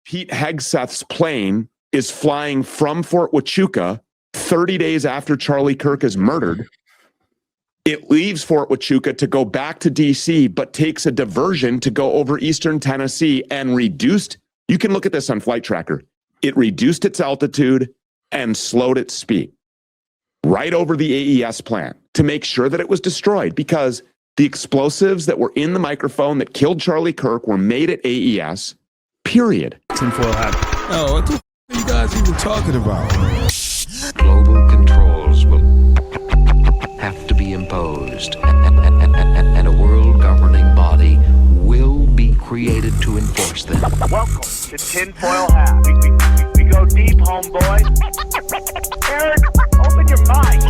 Pete Hegseth's plane is flying from Fort Huachuca 30 days after Charlie Kirk is murdered. It leaves Fort Huachuca to go back to D.C., but takes a diversion to go over eastern Tennessee and reduced. You can look at this on Flight Tracker. It reduced its altitude and slowed its speed right over the AES plant to make sure that it was destroyed, because the explosives that were in the microphone that killed Charlie Kirk were made at AES, period. Tinfoil hat. Oh, what the f*** are you guys even talking about? Global controls will have to be imposed, and a world governing body will be created to enforce them. Welcome to Tinfoil Hat. We go deep, homeboy. Aaron, open your mind.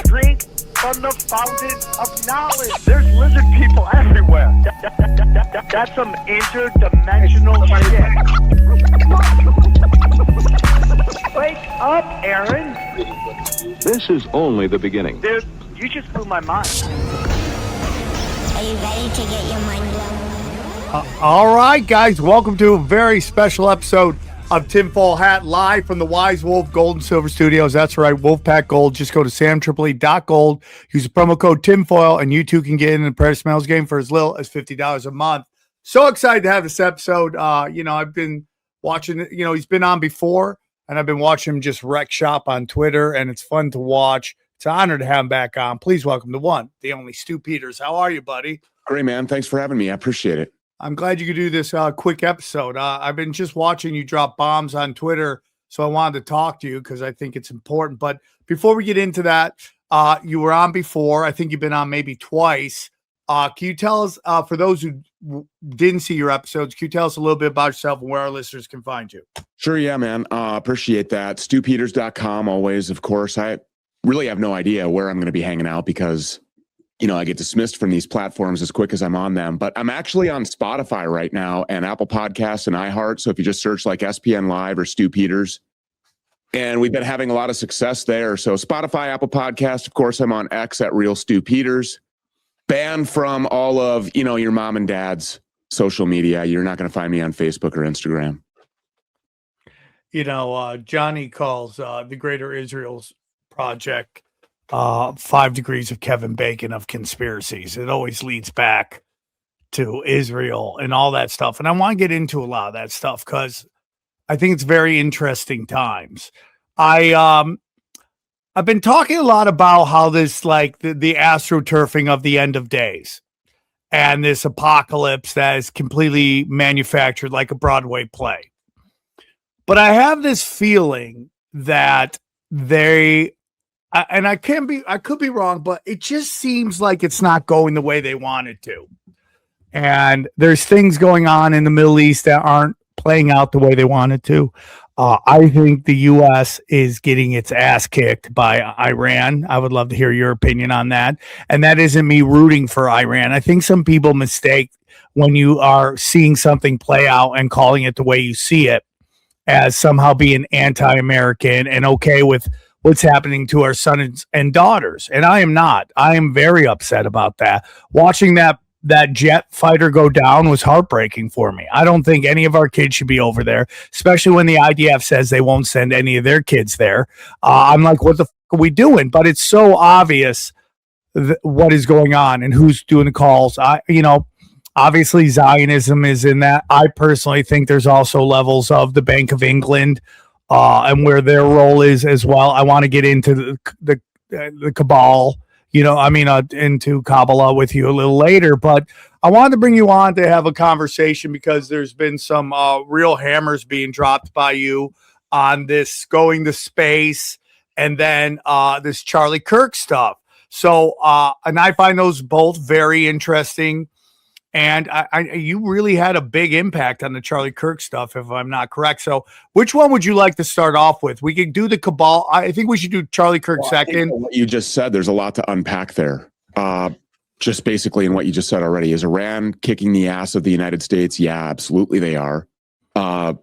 Drink from the fountain of knowledge. There's lizard people everywhere. That's some interdimensional shit. Wake up, Aaron. This is only the beginning. Dude, you just blew my mind. Are you ready to get your mind blown? All right, guys, welcome to a very special episode of Tinfoil Hat, live from the Wise Wolf Gold and Silver Studios. That's right, Wolfpack Gold. Just go to samtripoli.gold, use the promo code Tinfoil, and you too can get in the Paris Smells game for as little as $50 a month. So excited to have this episode. I've been watching, he's been on before, and I've been watching him just wreck shop on Twitter, and it's fun to watch. It's an honor to have him back on. Please welcome the one, the only Stu Peters. How are you, buddy? Great, man. Thanks for having me. I appreciate it. I'm glad you could do this quick episode. I've been just watching you drop bombs on Twitter, so I wanted to talk to you because I think it's important. But before we get into that, you were on before. I think you've been on maybe twice. Can you tell us, for those who didn't see your episodes, can you tell us a little bit about yourself and where our listeners can find you? Sure, yeah, man. Appreciate that. StuPeters.com always, of course. I really have no idea where I'm going to be hanging out because I get dismissed from these platforms as quick as I'm on them. But I'm actually on Spotify right now and Apple Podcasts and iHeart. So if you just search like SPN Live or Stu Peters, and we've been having a lot of success there. So Spotify, Apple Podcast, of course, I'm on X at Real Stu Peters. Banned from all of, your mom and dad's social media. You're not going to find me on Facebook or Instagram. Johnny calls the Greater Israel's Project 5 degrees of Kevin Bacon of conspiracies. It always leads back to Israel and all that stuff. And I want to get into a lot of that stuff because I think it's very interesting times. I've been talking a lot about how this, like the astroturfing of the end of days and this apocalypse that is completely manufactured like a Broadway play. But I have this feeling that I could be wrong, but it just seems like it's not going the way they want it to. And there's things going on in the Middle East that aren't playing out the way they want it to. I think the U.S. is getting its ass kicked by Iran. I would love to hear your opinion on that. And that isn't me rooting for Iran. I think some people mistake when you are seeing something play out and calling it the way you see it as somehow being anti-American and okay with what's happening to our sons and daughters. And I am not. I am very upset about that. Watching that jet fighter go down was heartbreaking for me. I don't think any of our kids should be over there, especially when the IDF says they won't send any of their kids there. I'm like, what the f*** are we doing? But it's so obvious what is going on and who's doing the calls. Obviously Zionism is in that. I personally think there's also levels of the Bank of England and where their role is as well. I want to get into the cabal, into Kabbalah with you a little later, but I wanted to bring you on to have a conversation because there's been some real hammers being dropped by you on this going to space and then this Charlie Kirk stuff. So, and I find those both very interesting. And you really had a big impact on the Charlie Kirk stuff, if I'm not correct. So which one would you like to start off with? We could do the cabal. I think we should do Charlie Kirk second. What you just said, there's a lot to unpack there. Just basically in what you just said already. Is Iran kicking the ass of the United States? Yeah, absolutely they are. Our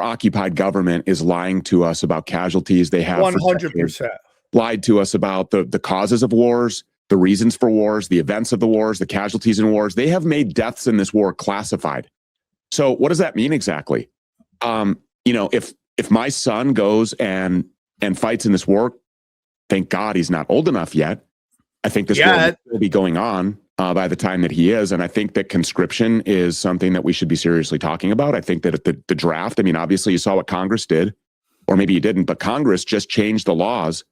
occupied government is lying to us about casualties. They have 100% lied to us about the causes of wars. the reasons for wars, the events of the wars, the casualties in wars. They have made deaths in this war classified. So what does that mean exactly? If my son goes and fights in this war, thank God he's not old enough yet. I think this war will be going on by the time that he is. And I think that conscription is something that we should be seriously talking about. I think that at the draft, I mean, obviously you saw what Congress did, or maybe you didn't, but Congress just changed the laws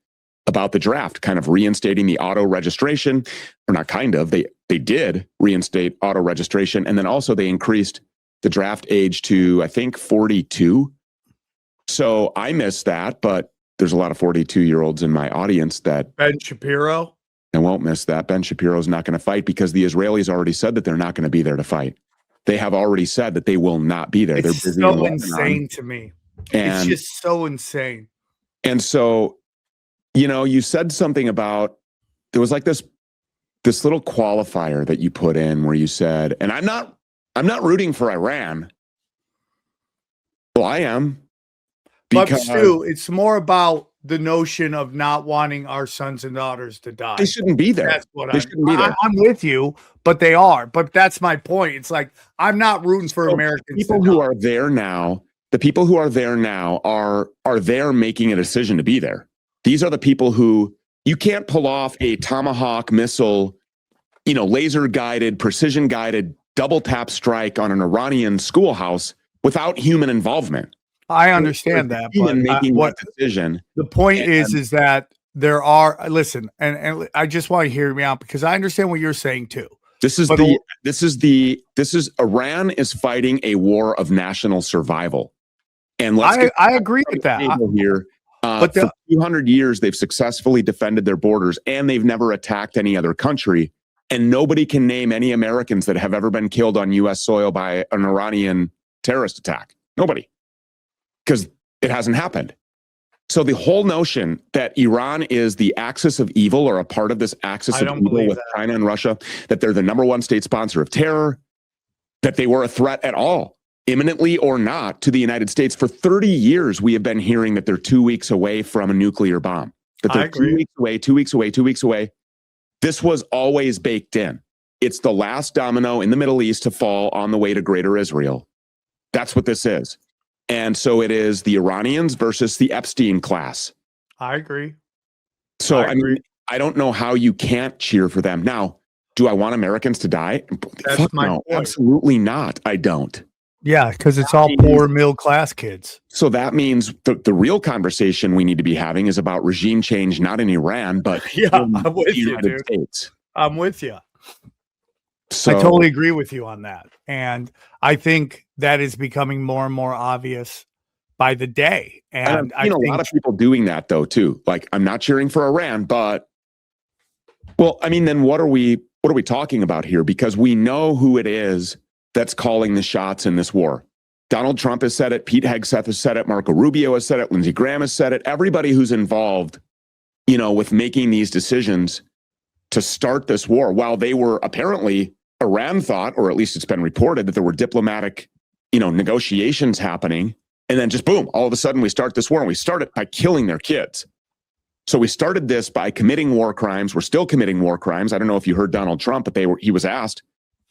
about the draft, kind of reinstating the auto registration, or not kind of, they did reinstate auto registration. And then also they increased the draft age to, I think, 42. So I missed that, but there's a lot of 42-year-olds in my audience that Ben Shapiro. I won't miss that. Ben Shapiro's not going to fight because the Israelis already said that they're not going to be there to fight. They have already said that they will not be there. It's they're busy so insane to me. And, it's just so insane. And so, you said something about, there was like this little qualifier that you put in where you said, and I'm not rooting for Iran. Well, I am. But Stu, it's more about the notion of not wanting our sons and daughters to die. They shouldn't be there. That's what I'm with you, but they are. But that's my point. It's like, I'm not rooting for Americans. People who are there now, the people who are there now are there making a decision to be there. These are the people who, you can't pull off a Tomahawk missile, laser guided, precision guided double tap strike on an Iranian schoolhouse without human involvement. I understand that, but making what decision? The point is that there are. Listen, and I just want to hear me out because I understand what you're saying too. This is Iran is fighting a war of national survival, and I agree with that. Here, but for 200 years they've successfully defended their borders, and they've never attacked any other country. And nobody can name any Americans that have ever been killed on U.S. soil by an Iranian terrorist attack. Nobody. Because it hasn't happened. So the whole notion that Iran is the axis of evil or a part of this axis of evil with China and Russia, that they're the number one state sponsor of terror, that they were a threat at all, imminently or not, to the United States. For 30 years, we have been hearing that they're 2 weeks away from a nuclear bomb. That they're 2 weeks away, 2 weeks away, 2 weeks away. This was always baked in. It's the last domino in the Middle East to fall on the way to Greater Israel. That's what this is. And so it is the Iranians versus the Epstein class. I agree. So, I mean, I don't know how you can't cheer for them. Now, do I want Americans to die? That's my point. Absolutely not. I don't. Yeah, because it's all poor middle class kids. So that means the real conversation we need to be having is about regime change, not in Iran, but in the United States. I'm with you. So, I totally agree with you on that. And I think that is becoming more and more obvious by the day. And I've seen a lot of people doing that though, too. Like, I'm not cheering for Iran, but then what are we talking about here? Because we know who it is that's calling the shots in this war. Donald Trump has said it. Pete Hegseth has said it. Marco Rubio has said it. Lindsey Graham has said it. Everybody who's involved, with making these decisions to start this war, while they were apparently, Iran thought, or at least it's been reported, that there were diplomatic, negotiations happening. And then just boom, all of a sudden we start this war, and we start it by killing their kids. So we started this by committing war crimes. We're still committing war crimes. I don't know if you heard Donald Trump, but he was asked,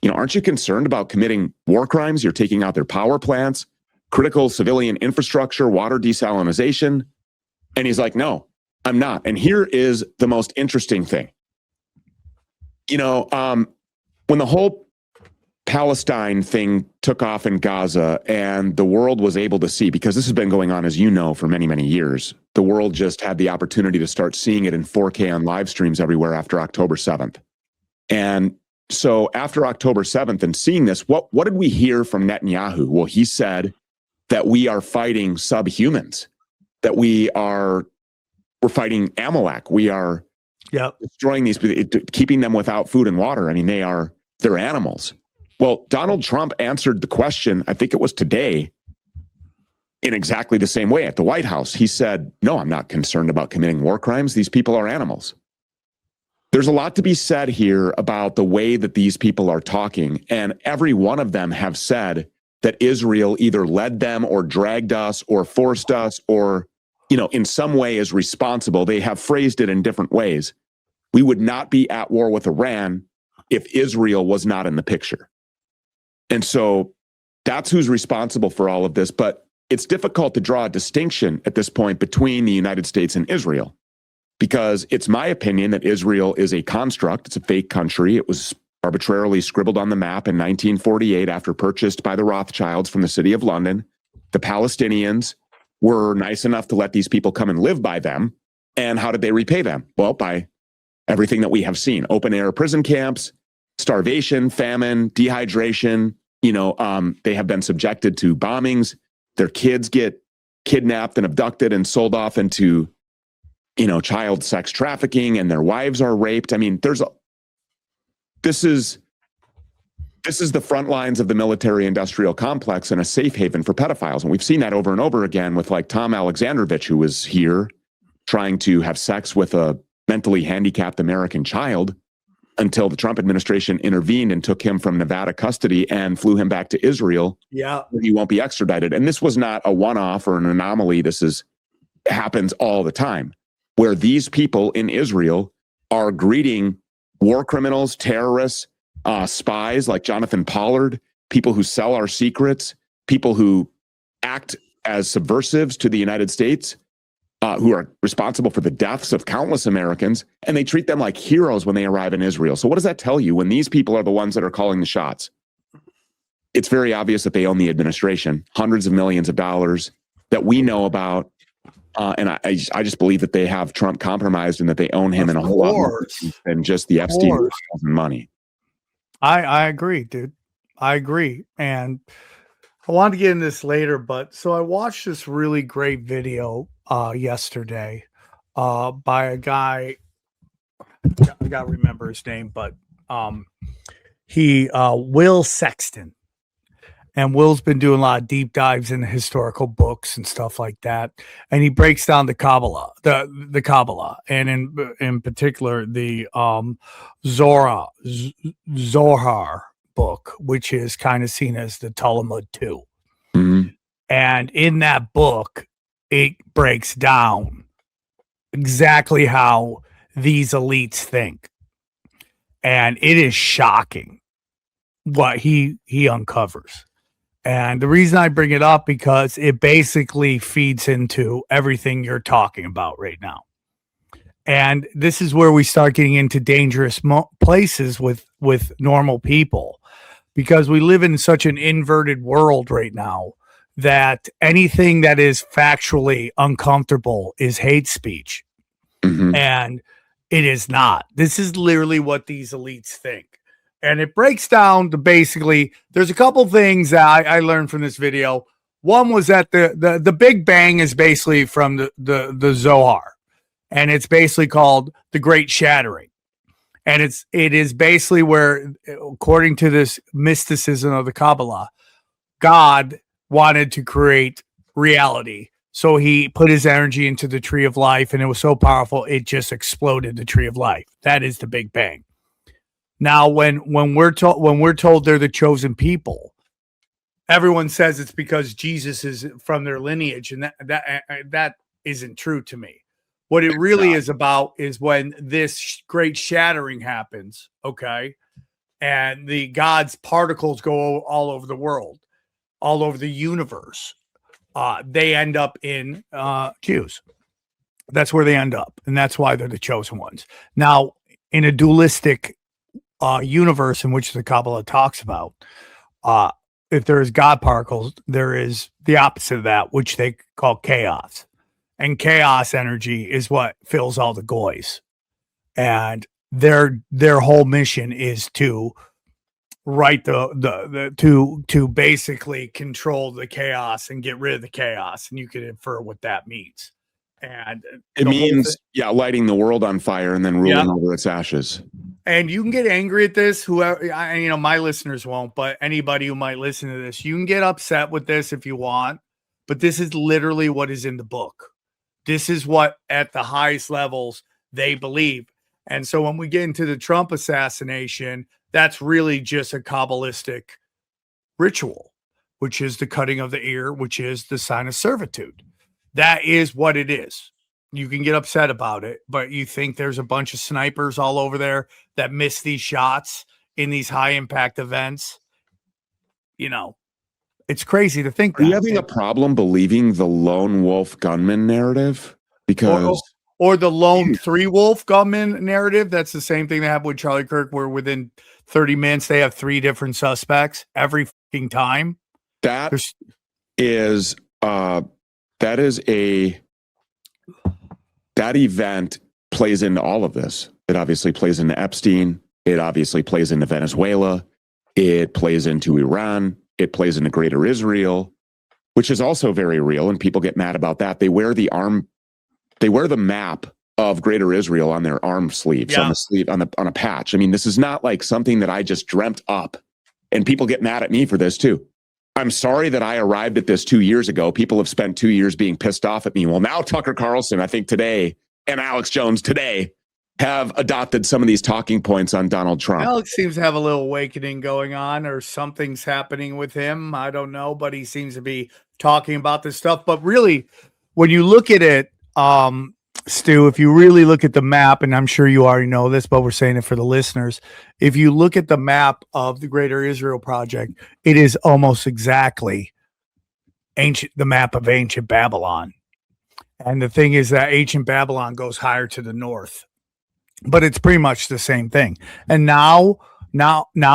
aren't you concerned about committing war crimes? You're taking out their power plants, critical civilian infrastructure, water desalination. And he's like, no, I'm not. And here is the most interesting thing. When the whole Palestine thing took off in Gaza and the world was able to see, because this has been going on, as you know, for many, many years, the world just had the opportunity to start seeing it in 4K on live streams everywhere after October 7th. And so after October 7th and seeing this, what did we hear from Netanyahu? Well, he said that we are fighting subhumans, that we're fighting Amalek. We are destroying these people, keeping them without food and water. I mean, they're animals. Well, Donald Trump answered the question, I think it was today, in exactly the same way at the White House. He said, no, I'm not concerned about committing war crimes. These people are animals. There's a lot to be said here about the way that these people are talking. And every one of them have said that Israel either led them or dragged us or forced us or, in some way is responsible. They have phrased it in different ways. We would not be at war with Iran if Israel was not in the picture. And so that's who's responsible for all of this. But it's difficult to draw a distinction at this point between the United States and Israel, because it's my opinion that Israel is a construct. It's a fake country. It was arbitrarily scribbled on the map in 1948 after purchased by the Rothschilds from the city of London. The Palestinians were nice enough to let these people come and live by them. And how did they repay them? Well, by everything that we have seen: open air prison camps, starvation, famine, dehydration. They have been subjected to bombings. Their kids get kidnapped and abducted and sold off into, child sex trafficking, and their wives are raped. I mean, this is the front lines of the military-industrial complex and a safe haven for pedophiles. And we've seen that over and over again with like Tom Alexandrovich, who was here trying to have sex with a mentally handicapped American child until the Trump administration intervened and took him from Nevada custody and flew him back to Israel. Yeah. Where he won't be extradited. And this was not a one-off or an anomaly. Happens all the time, where these people in Israel are greeting war criminals, terrorists, spies like Jonathan Pollard, people who sell our secrets, people who act as subversives to the United States, who are responsible for the deaths of countless Americans, and they treat them like heroes when they arrive in Israel. So what does that tell you when these people are the ones that are calling the shots? It's very obvious that they own the administration, hundreds of millions of dollars that we know about. And I just believe that they have Trump compromised and that they own him in a whole lot more than just the Epstein money. I agree, dude. I agree. And I want to get into this later, but so I watched this really great video yesterday by a guy. I gotta remember his name, but he Will Sexton. And Will's been doing a lot of deep dives in historical books and stuff like that. And he breaks down the Kabbalah, the Kabbalah, and in particular the Zohar book, which is kind of seen as the Talmud too. Mm-hmm. And in that book, it breaks down exactly how these elites think. And it is shocking what he uncovers. And the reason I bring it up, because it basically feeds into everything you're talking about right now. And this is where we start getting into dangerous places with normal people, because we live in such an inverted world right now that anything that is factually uncomfortable is hate speech. Mm-hmm. And it is not. This is literally what these elites think. And it breaks down to basically, there's a couple things that I learned from this video. One was that the Big Bang is basically from the Zohar, and it's basically called the Great Shattering. And it is basically where, according to this mysticism of the Kabbalah, God wanted to create reality. So he put his energy into the tree of life, and it was so powerful, it just exploded the tree of life. That is the Big Bang. Now, when we're told they're the chosen people, everyone says it's because Jesus is from their lineage, and that isn't true to me. What it really is about is when this great shattering happens, okay, and the God's particles go all over the world, all over the universe. They end up in Jews. That's where they end up, and that's why they're the chosen ones. Now, in a dualistic universe in which the Kabbalah talks about, if there is God particles, there is the opposite of that, which they call chaos. And chaos energy is what fills all the goys. And their whole mission is to write to basically control the chaos and get rid of the chaos. And you can infer what that means. And it means, lighting the world on fire and then ruling over its ashes. And you can get angry at this, whoever, my listeners won't, but anybody who might listen to this, you can get upset with this if you want, but this is literally what is in the book. This is what at the highest levels they believe. And so when we get into the Trump assassination, that's really just a Kabbalistic ritual, which is the cutting of the ear, which is the sign of servitude. That is what it is. You can get upset about it, but you think there's a bunch of snipers all over there that miss these shots in these high impact events. You know, it's crazy to think Are you that. having a problem believing the lone wolf gunman narrative? Because or the lone three wolf gunman narrative. That's the same thing that happened with Charlie Kirk, where within 30 minutes they have 3 different suspects every fucking time. That event plays into all of this. It obviously plays into Epstein. It obviously plays into Venezuela. It plays into Iran. It plays into Greater Israel, which is also very real. And people get mad about that. They wear the map of Greater Israel on their arm sleeves, on the sleeve, on a patch. I mean, this is not like something that I just dreamt up. And people get mad at me for this too. I'm sorry that I arrived at this 2 years ago. People have spent 2 years being pissed off at me. Well, now Tucker Carlson, I think today, and Alex Jones today have adopted some of these talking points on Donald Trump. Alex seems to have a little awakening going on, or something's happening with him. I don't know, but he seems to be talking about this stuff. But really, when you look at it, Stu, if you really look at the map, and I'm sure you already know this, but we're saying it for the listeners. If you look at the map of the Greater Israel Project, it is almost exactly the map of ancient Babylon. And the thing is that ancient Babylon goes higher to the north, but it's pretty much the same thing. And now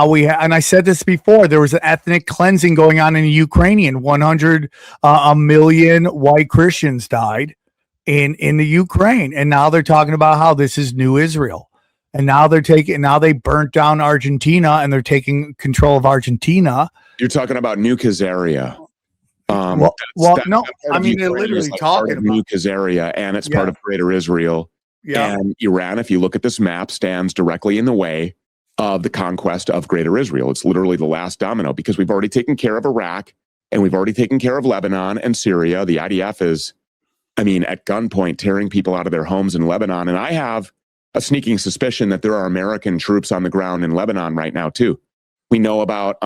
we have, and I said this before, there was an ethnic cleansing going on in Ukrainian. 1 million white Christians died in the Ukraine, and now they're talking about how this is new Israel, and now they burnt down Argentina and they're taking control of Argentina. You're talking about New Khazaria. No, I mean, they're literally talking about New Khazaria, and it's part of Greater Israel. Yeah. And Iran, if you look at this map, stands directly in the way of the conquest of Greater Israel. It's literally the last domino, because we've already taken care of Iraq and we've already taken care of Lebanon and Syria. The IDF is, at gunpoint, tearing people out of their homes in Lebanon. And I have a sneaking suspicion that there are American troops on the ground in Lebanon right now, too. We know about,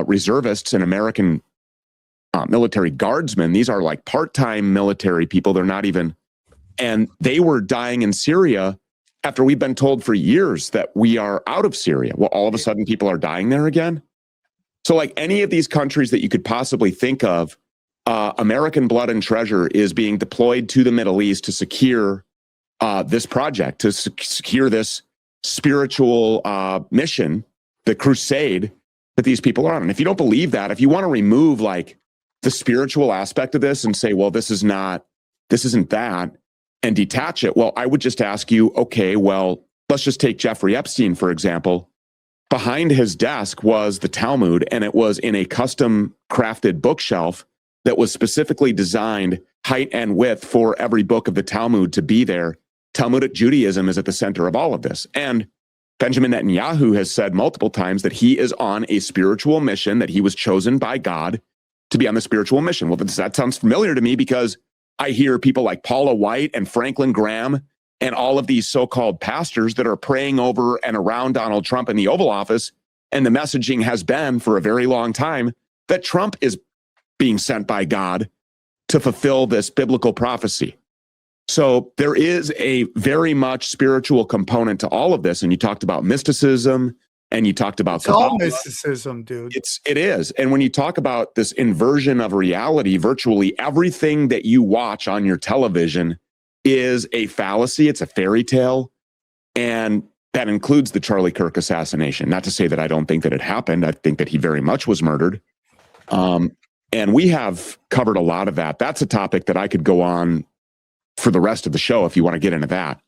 reservists and American military guardsmen. These are like part-time military people. They're not even, and they were dying in Syria after we've been told for years that we are out of Syria. Well, all of a sudden people are dying there again. So like any of these countries that you could possibly think of, American blood and treasure is being deployed to the Middle East to secure this project, to secure this spiritual mission, the crusade that these people are on. And if you don't believe that, if you want to remove like the spiritual aspect of this and say, well, this isn't that, and detach it, well, I would just ask you, okay, well, let's just take Jeffrey Epstein, for example. Behind his desk was the Talmud, and it was in a custom crafted bookshelf that was specifically designed height and width for every book of the Talmud to be there. Talmudic Judaism is at the center of all of this. And Benjamin Netanyahu has said multiple times that he is on a spiritual mission, that he was chosen by God to be on the spiritual mission. Well, that sounds familiar to me, because I hear people like Paula White and Franklin Graham and all of these so-called pastors that are praying over and around Donald Trump in the Oval Office. And the messaging has been for a very long time that Trump is being sent by God to fulfill this biblical prophecy. So there is a very much spiritual component to all of this. And you talked about mysticism, and you talked about it's all mysticism, dude. It is. And when you talk about this inversion of reality, virtually everything that you watch on your television is a fallacy. It's a fairy tale. And that includes the Charlie Kirk assassination. Not to say that I don't think that it happened. I think that he very much was murdered. And we have covered a lot of that. That's a topic that I could go on for the rest of the show if you want to get into that.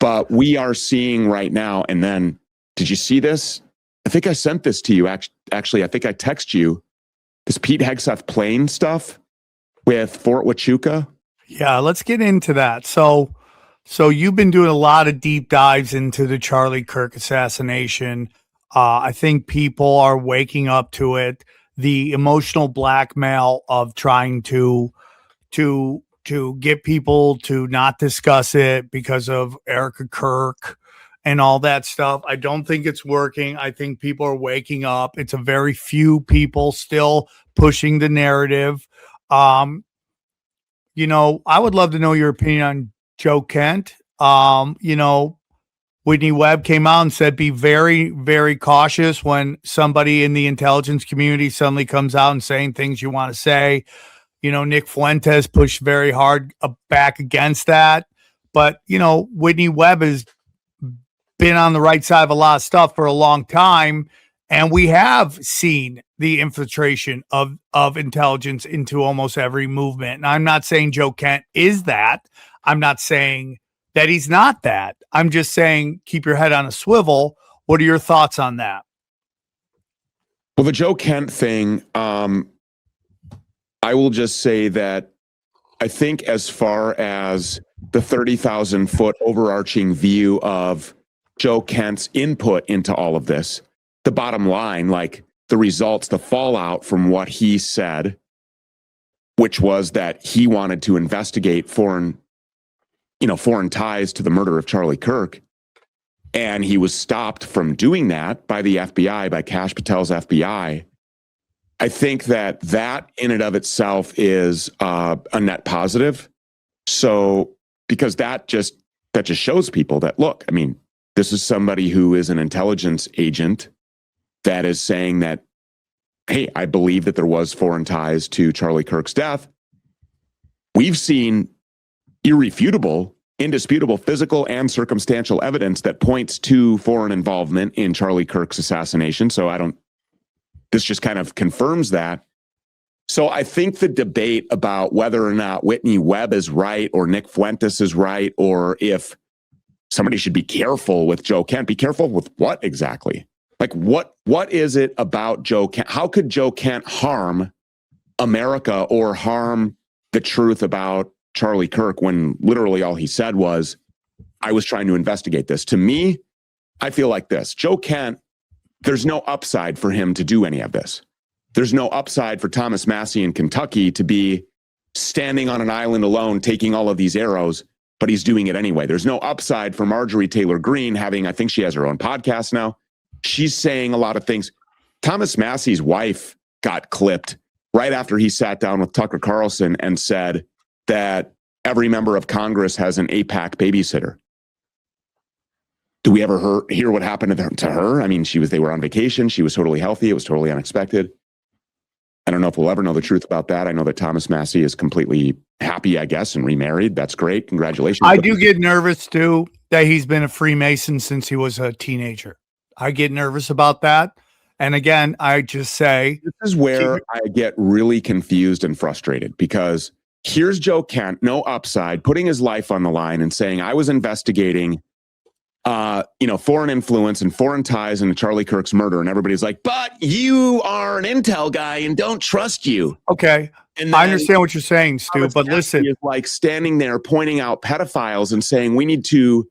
But we are seeing right now, and then, did you see this? I think I sent this to you. Actually, I think I texted you this Pete Hegseth plane stuff with Fort Huachuca. Yeah, let's get into that. So you've been doing a lot of deep dives into the Charlie Kirk assassination. I think people are waking up to it. The emotional blackmail of trying to get people to not discuss it because of Erika Kirk and all that stuff. I don't think it's working. I think people are waking up. It's a very few people still pushing the narrative. I would love to know your opinion on Joe Kent. Whitney Webb came out and said, be very, very cautious when somebody in the intelligence community suddenly comes out and saying things you want to say. Nick Fuentes pushed very hard back against that. But, Whitney Webb has been on the right side of a lot of stuff for a long time. And we have seen the infiltration of intelligence into almost every movement. And I'm not saying Joe Kent is that. I'm not saying that he's not that. I'm just saying keep your head on a swivel. What are your thoughts on that? Well, the Joe Kent thing, I will just say that I think as far as the 30,000 foot overarching view of Joe Kent's input into all of this, the bottom line, like the results, the fallout from what he said, which was that he wanted to investigate foreign ties to the murder of Charlie Kirk. And he was stopped from doing that by the FBI, by Kash Patel's FBI. I think that in and of itself is a net positive. So, because that just shows people that, look, I mean, this is somebody who is an intelligence agent that is saying that, hey, I believe that there was foreign ties to Charlie Kirk's death. We've seen irrefutable, indisputable physical and circumstantial evidence that points to foreign involvement in Charlie Kirk's assassination. So this just kind of confirms that. So I think the debate about whether or not Whitney Webb is right or Nick Fuentes is right, or if somebody should be careful with Joe Kent, be careful with what exactly? Like what is it about Joe Kent? How could Joe Kent harm America or harm the truth about Charlie Kirk when literally all he said was, I was trying to investigate this? To me, I feel like this. Joe Kent, there's no upside for him to do any of this. There's no upside for Thomas Massie in Kentucky to be standing on an island alone, taking all of these arrows, but he's doing it anyway. There's no upside for Marjorie Taylor Greene I think she has her own podcast now. She's saying a lot of things. Thomas Massie's wife got clipped right after he sat down with Tucker Carlson and said that every member of Congress has an AIPAC babysitter. Do we ever hear what happened to her? I mean, they were on vacation. She was totally healthy. It was totally unexpected. I don't know if we'll ever know the truth about that. I know that Thomas Massie is completely happy, I guess, and remarried. That's great. Congratulations. I do get nervous, too, that he's been a Freemason since he was a teenager. I get nervous about that. And again, I just say... This is where I get really confused and frustrated, because here's Joe Kent, no upside, putting his life on the line and saying, I was investigating foreign influence and foreign ties into Charlie Kirk's murder. And everybody's like, but you are an intel guy and don't trust you. Okay. And I understand what you're saying, Stu, but listen. Is like standing there pointing out pedophiles and saying we need to,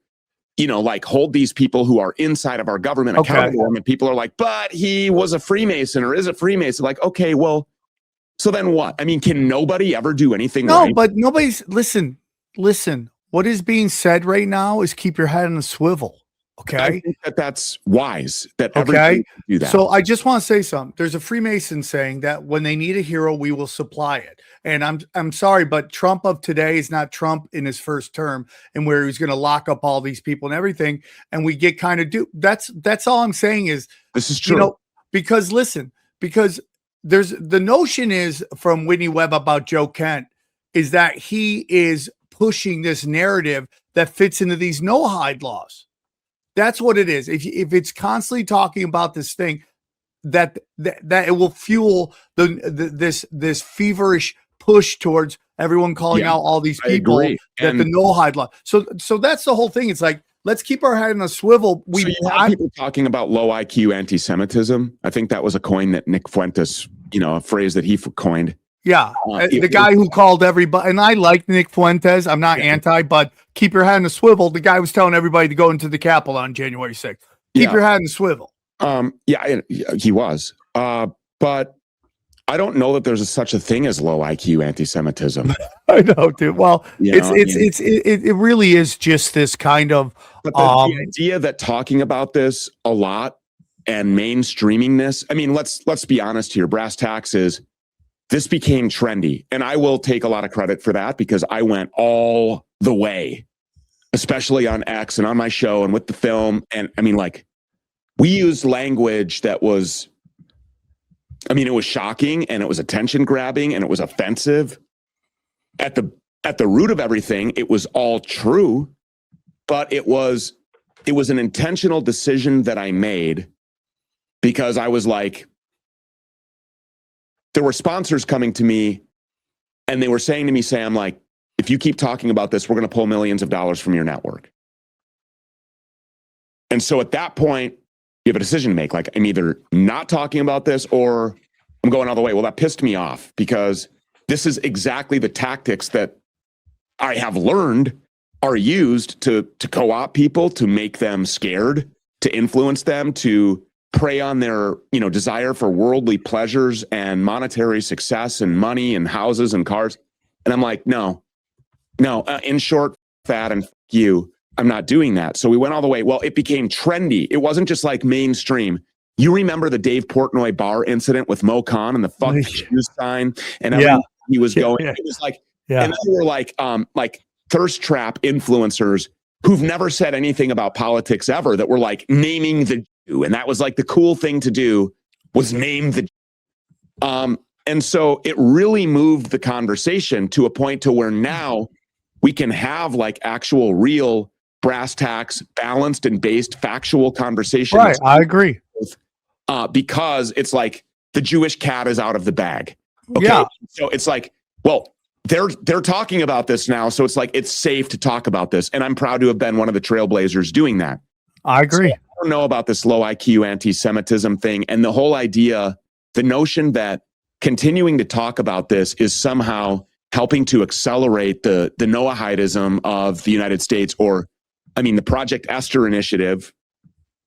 hold these people who are inside of our government accountable. And people are like, but he was a Freemason or is a Freemason. Like, okay, well, so then what? I mean, can nobody ever do anything right? No, but nobody's, listen. What is being said right now is keep your head on a swivel. Okay. I think that's wise that everybody do that. So I just want to say something. There's a Freemason saying that when they need a hero, we will supply it. And I'm sorry, but Trump of today is not Trump in his first term, and where he's going to lock up all these people and everything. And we get kind of that's all I'm saying is this is true. Because there's the notion is from Whitney Webb about Joe Kent is that he is pushing this narrative that fits into these no-hide laws. That's what it is. If it's constantly talking about this thing, that it will fuel this feverish push towards everyone calling out all these people that the no-hide law. So that's the whole thing. It's like, let's keep our head on a swivel. So you have people talking about low IQ anti-Semitism. I think that was a coin that Nick Fuentes, a phrase that he coined. Yeah, the guy who called everybody, and I like Nick Fuentes. I'm not anti, but keep your head on a swivel. The guy was telling everybody to go into the Capitol on January 6th. Keep your head on a swivel. He was. But I don't know that there's such a thing as low IQ anti-Semitism. I know, dude. Well, it really is just this kind of. But the idea that talking about this a lot and mainstreaming this. I mean, let's be honest here. Brass tacks is. this became trendy. And I will take a lot of credit for that because I went all the way, especially on X and on my show and with the film. And I mean, like, we used language that was, I mean, it was shocking and it was attention grabbing and it was offensive. At the root of everything, it was all true, but it was an intentional decision that I made because I was like, there were sponsors coming to me and they were saying to me, Sam, like, if you keep talking about this, we're going to pull millions of dollars from your network. And so at that point, you have a decision to make. Like, I'm either not talking about this or I'm going all the way. Well, that pissed me off because this is exactly the tactics that I have learned are used to co-opt people, to make them scared, to influence them, to prey on their, desire for worldly pleasures and monetary success and money and houses and cars. And I'm like, no, in short, fat and you, I'm not doing that. So we went all the way. Well, it became trendy. It wasn't just like mainstream. You remember the Dave Portnoy bar incident with Mo Khan and the fuck shoes sign and everything he was going. It was like, and then we're like thirst trap influencers who've never said anything about politics ever that were like naming the Jew. And that was like the cool thing to do was name the and so it really moved the conversation to a point to where now we can have like actual real brass tacks, balanced and based factual conversations. Right, I agree. Because it's like the Jewish cat is out of the bag. Okay. Yeah. So it's like, well, they're talking about this now. So it's like, it's safe to talk about this. And I'm proud to have been one of the trailblazers doing that. I agree. So I don't know about this low IQ anti-Semitism thing. And the whole idea, the notion that continuing to talk about this is somehow helping to accelerate the Noahidism of the United States, or, I mean, the Project Esther initiative,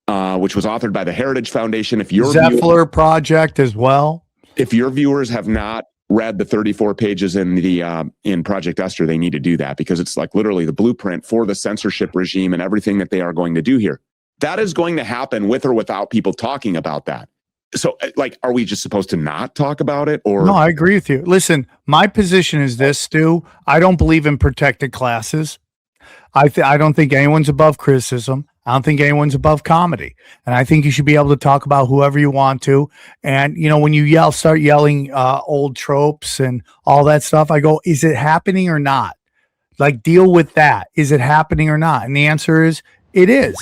which was authored by the Heritage Foundation. If your Zephyr Project as well. If your viewers have not read the 34 pages in Project Esther, they need to do that because it's like literally the blueprint for the censorship regime and everything that they are going to do here. That is going to happen with or without people talking about that. So, like, are we just supposed to not talk about it? Or no, I agree with you. Listen, my position is this, Stu. I don't believe in protected classes. I don't think anyone's above criticism. I don't think anyone's above comedy. And I think you should be able to talk about whoever you want to. And, when you start yelling old tropes and all that stuff, I go, is it happening or not? Like, deal with that. Is it happening or not? And the answer is, it is.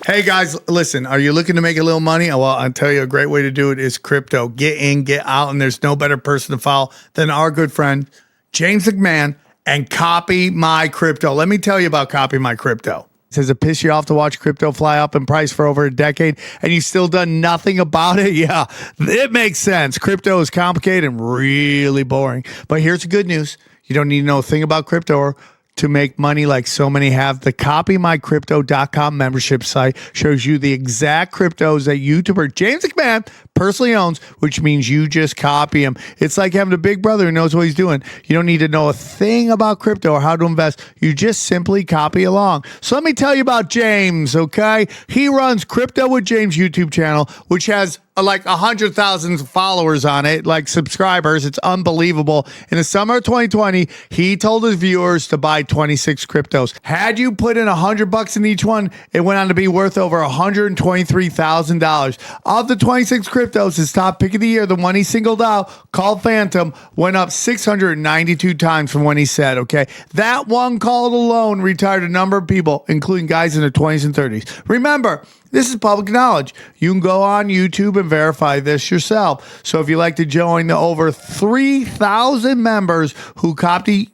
Hey, guys, listen, are you looking to make a little money? Well, I'll tell you a great way to do it is crypto. Get in, get out, and there's no better person to follow than our good friend, James McMahon, and Copy My Crypto. Let me tell you about Copy My Crypto. Does it piss you off to watch crypto fly up in price for over a decade and you've still done nothing about it? Yeah, it makes sense. Crypto is complicated and really boring. But here's the good news. You don't need to know a thing about crypto or to make money like so many have. The copymycrypto.com membership site shows you the exact cryptos that YouTuber James McMahon personally owns, which means you just copy him. It's like having a big brother who knows what he's doing. You don't need to know a thing about crypto or how to invest. You just simply copy along. So let me tell you about James, okay? He runs Crypto with James YouTube channel, which has like 100,000 followers on it, like subscribers. It's unbelievable. In the summer of 2020, he told his viewers to buy 26 cryptos. Had you put in $100 in each one, it went on to be worth over $123,000. Of the 26 cryptos, his top pick of the year, the one he singled out, called Phantom, went up 692 times from when he said, okay? That one call alone retired a number of people, including guys in their 20s and 30s. Remember, this is public knowledge. You can go on YouTube and verify this yourself. So if you'd like to join the over 3,000 members who copy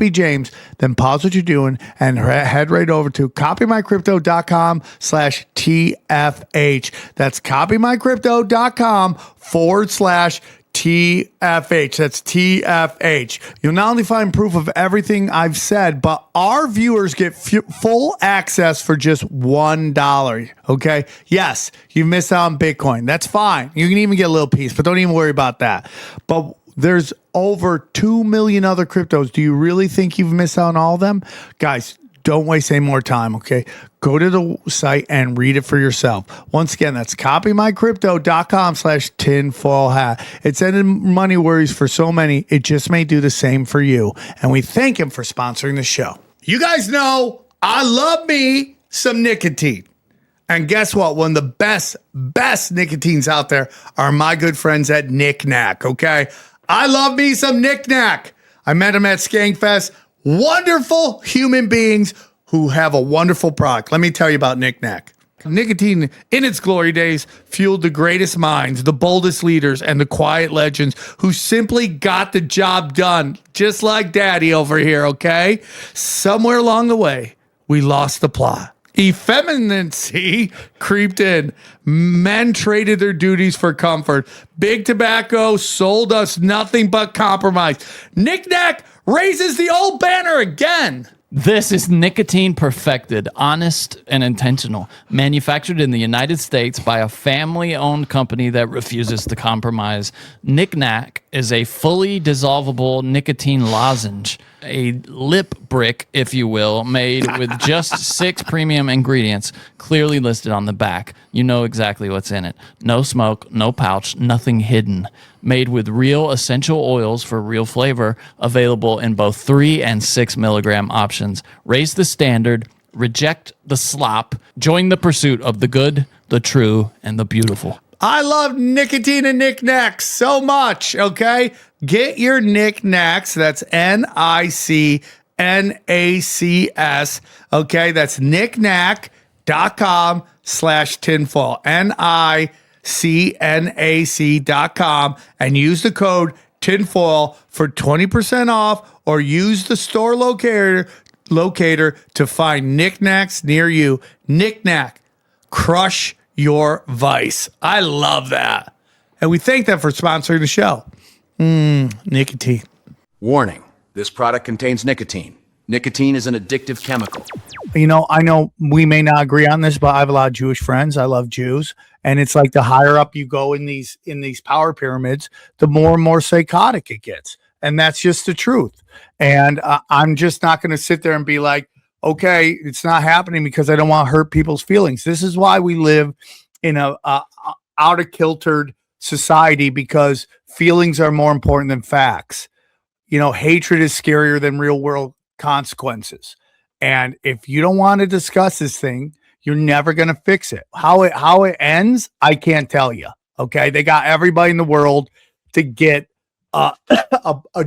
James, then pause what you're doing and head right over to copymycrypto.com/TFH. That's copymycrypto.com/TFH. That's TFH. You'll not only find proof of everything I've said, but our viewers get full access for just $1. Okay. Yes, you missed out on Bitcoin. That's fine. You can even get a little piece, but don't even worry about that. But there's over 2 million other cryptos. Do you really think you've missed out on all of them? Guys, don't waste any more time, okay? Go to the site and read it for yourself. Once again, that's copymycrypto.com/tinfoil hat. It's ended money worries for so many. It just may do the same for you. And we thank him for sponsoring the show. You guys know I love me some nicotine. And guess what? One of the best nicotines out there are my good friends at Knick Knack, okay? I love me some Knick Knack. I met them at Skankfest. Wonderful human beings who have a wonderful product. Let me tell you about Knick Knack. Nicotine, in its glory days, fueled the greatest minds, the boldest leaders, and the quiet legends who simply got the job done, just like Daddy over here, okay? Somewhere along the way, we lost the plot. Effeminacy creeped in. Men traded their duties for comfort. Big Tobacco sold us nothing but compromise. Knick Knack raises the old banner again. This is nicotine perfected, honest and intentional, manufactured in the United States by a family-owned company that refuses to compromise. Knick Knack is a fully dissolvable nicotine lozenge, a lip brick, if you will, made with just 6 premium ingredients, clearly listed on the back. You know exactly what's in it. No smoke, no pouch, nothing hidden. Made with real essential oils for real flavor, available in both 3 and 6 milligram options. Raise the standard, reject the slop, join the pursuit of the good, the true, and the beautiful. I love nicotine and Knick Knacks so much, okay? Get your Knick Knacks. That's NICNACS, okay? That's knickknack.com/tinfoil, NICNAC.com, and use the code tinfoil for 20% off, or use the store locator to find Knick Knacks near you. Knick Knack, crush your vice. I love that. And we thank them for sponsoring the show. Nicotine. Warning, this product contains nicotine. Nicotine is an addictive chemical. You know, I know we may not agree on this, but I have a lot of Jewish friends. I love Jews. And it's like the higher up you go in these power pyramids, the more and more psychotic it gets. And that's just the truth. And I'm just not going to sit there and be like, okay, it's not happening because I don't want to hurt people's feelings. This is why we live in a out of kiltered society, because feelings are more important than facts. You know, hatred is scarier than real world consequences. And if you don't want to discuss this thing, you're never going to fix it. How it ends, I can't tell you. Okay, they got everybody in the world to get a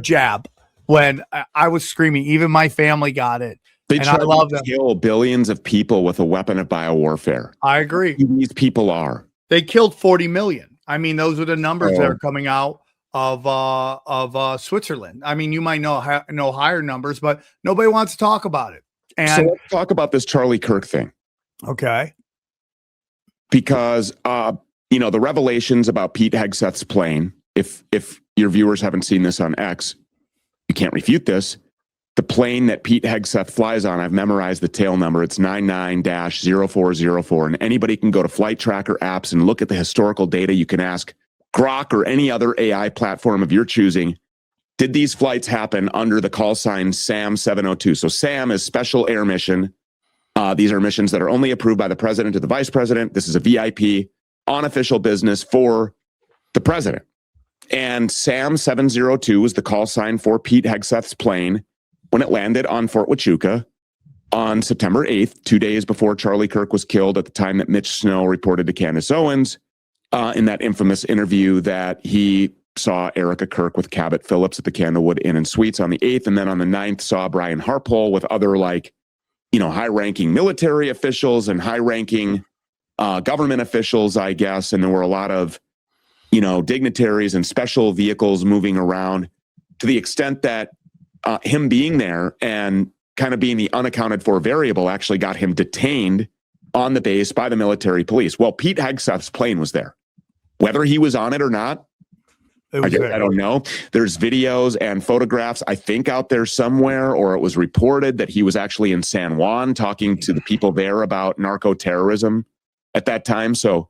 jab. When I was screaming, even my family got it. They and try I love to them. kill billions of people with a weapon of biowarfare. I agree. These people are. They killed 40 million. I mean, those are the numbers that are coming out of Switzerland. I mean, you might know higher numbers, but nobody wants to talk about it. And So let's talk about this Charlie Kirk thing. okay, Because the revelations about Pete Hegseth's plane, if your viewers haven't seen this on X, you can't refute this. The plane that Pete Hegseth flies on, I've memorized the tail number. It's 99-0404. And anybody can go to flight tracker apps and look at the historical data. You can ask Grok or any other AI platform of your choosing, did these flights happen under the call sign SAM 702? So SAM is Special Air Mission. These are missions that are only approved by the president or the vice president. This is a VIP on official business for the president. And SAM 702 was the call sign for Pete Hegseth's plane when it landed on Fort Huachuca on September 8th, 2 days before Charlie Kirk was killed, at the time that Mitch Snow reported to Candace Owens in that infamous interview that he saw Erika Kirk with Cabot Phillips at the Candlewood Inn and Suites on the 8th. And then on the 9th saw Brian Harpole with other high-ranking military officials and high-ranking government officials, I guess. And there were a lot of, dignitaries and special vehicles moving around, to the extent that him being there and kind of being the unaccounted for variable actually got him detained on the base by the military police. Well, Pete Hegseth's plane was there. Whether he was on it or not, I don't know. There's videos and photographs, I think, out there somewhere, or it was reported that he was actually in San Juan talking to the people there about narco-terrorism at that time. So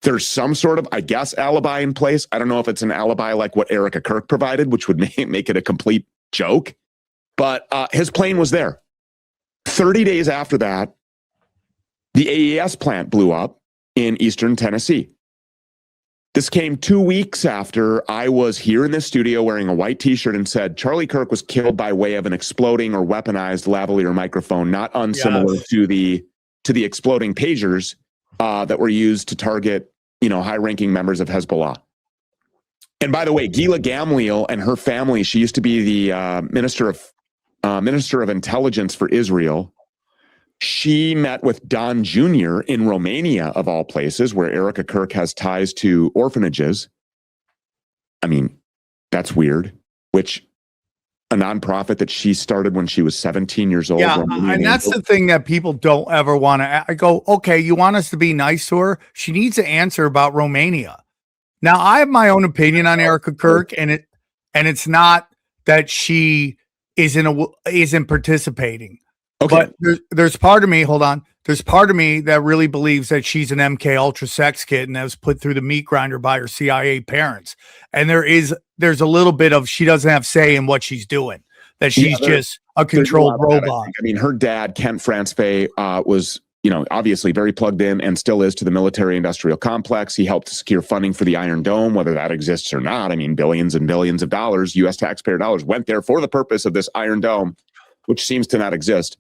there's some sort of, I guess, alibi in place. I don't know if it's an alibi like what Erika Kirk provided, which would make it a complete joke, but his plane was there. 30 days after that, the AES plant blew up in eastern Tennessee. This came 2 weeks after I was here in the studio wearing a white t-shirt and said Charlie Kirk was killed by way of an exploding or weaponized lavalier microphone, not unsimilar to the exploding pagers that were used to target, high-ranking members of Hezbollah. And by the way, Gila Gamliel and her family, she used to be the Minister of Intelligence for Israel. She met with Don Jr. in Romania, of all places, where Erika Kirk has ties to orphanages. I mean, that's weird, which a nonprofit that she started when she was 17 years old. Yeah, and that's the thing that people don't ever want to. I go, okay, you want us to be nice to her? She needs to answer about Romania. Now, I have my own opinion on Erika Kirk, and it's not that she isn't participating. Okay. But there's part of me, hold on. There's part of me that really believes that she's an MK Ultra sex kid and that was put through the meat grinder by her CIA parents. And there's a little bit of she doesn't have say in what she's doing, that she's just a controlled robot. I mean, her dad, Kent France-Fay, was, obviously very plugged in and still is to the military industrial complex. He helped secure funding for the Iron Dome, whether that exists or not. I mean, billions and billions of dollars, U.S. taxpayer dollars, went there for the purpose of this Iron Dome, which seems to not exist.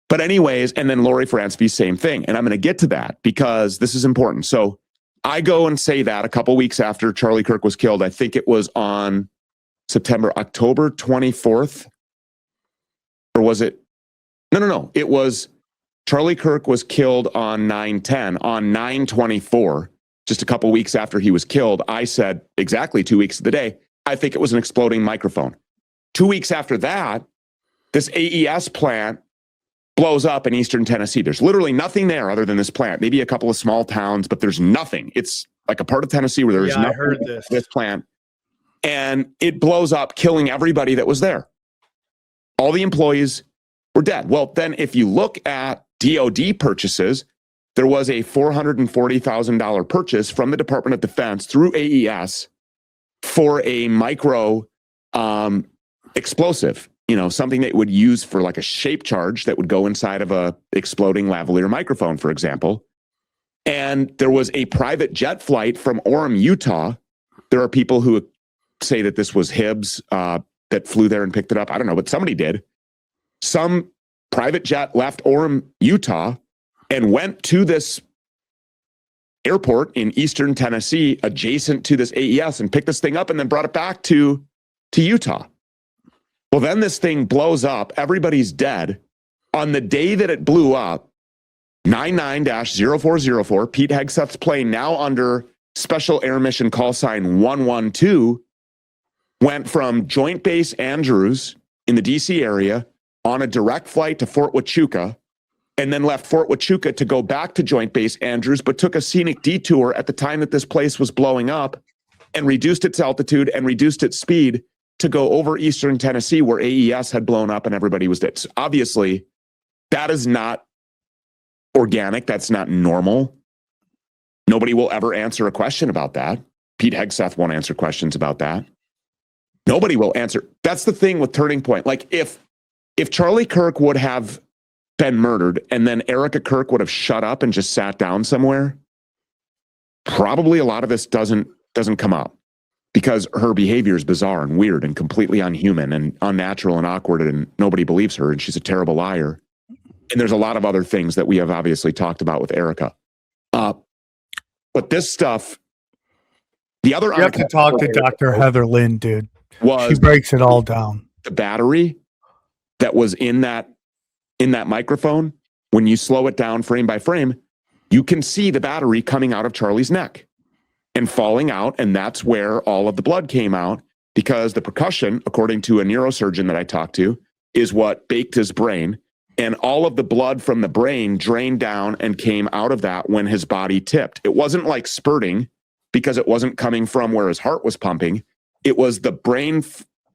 But anyways, and then Lori France-Fay, same thing. And I'm going to get to that because this is important. So I go and say that a couple weeks after Charlie Kirk was killed. I think it was on October 24th. Or was it? No. It was Charlie Kirk was killed on 9/10. On 9/24, just a couple weeks after he was killed, I said exactly 2 weeks to the day, I think it was an exploding microphone. 2 weeks after that, this AES plant blows up in eastern Tennessee. There's literally nothing there other than this plant, maybe a couple of small towns, but the's nothing. It's like a part of Tennessee where there's nothing. I heard this plant. And it blows up, killing everybody that was there. All the employees were dead. Well, then if you look at DOD purchases, there was a $440,000 purchase from the Department of Defense through AES for a micro explosive. Something that would use for like a shape charge that would go inside of a exploding lavalier microphone, for example. And there was a private jet flight from Orem, Utah. There are people who say that this was Hibbs that flew there and picked it up. I don't know, but somebody did. Some private jet left Orem, Utah, and went to this airport in eastern Tennessee adjacent to this AES and picked this thing up and then brought it back to Utah. Well, then this thing blows up. Everybody's dead. On the day that it blew up, 99-0404, Pete Hegseth's plane, now under Special Air Mission call sign 112, went from Joint Base Andrews in the DC area on a direct flight to Fort Huachuca, and then left Fort Huachuca to go back to Joint Base Andrews, but took a scenic detour at the time that this place was blowing up and reduced its altitude and reduced its speed to go over eastern Tennessee where AES had blown up and everybody was dead. So obviously, that is not organic. That's not normal. Nobody will ever answer a question about that. Pete Hegseth won't answer questions about that. Nobody will answer. That's the thing with Turning Point. Like if Charlie Kirk would have been murdered and then Erika Kirk would have shut up and just sat down somewhere, probably a lot of this doesn't come up. Because her behavior is bizarre and weird and completely unhuman and unnatural and awkward, and nobody believes her, and she's a terrible liar. And there's a lot of other things that we have obviously talked about with Erika. But this stuff, the other... You have to talk to Dr. Heather Lynn, dude. She breaks it all down. The battery that was in that microphone, when you slow it down frame by frame, you can see the battery coming out of Charlie's neck and falling out, and that's where all of the blood came out, because the percussion, according to a neurosurgeon that I talked to, is what baked his brain, and all of the blood from the brain drained down and came out of that when his body tipped. It wasn't like spurting, because it wasn't coming from where his heart was pumping. It was the brain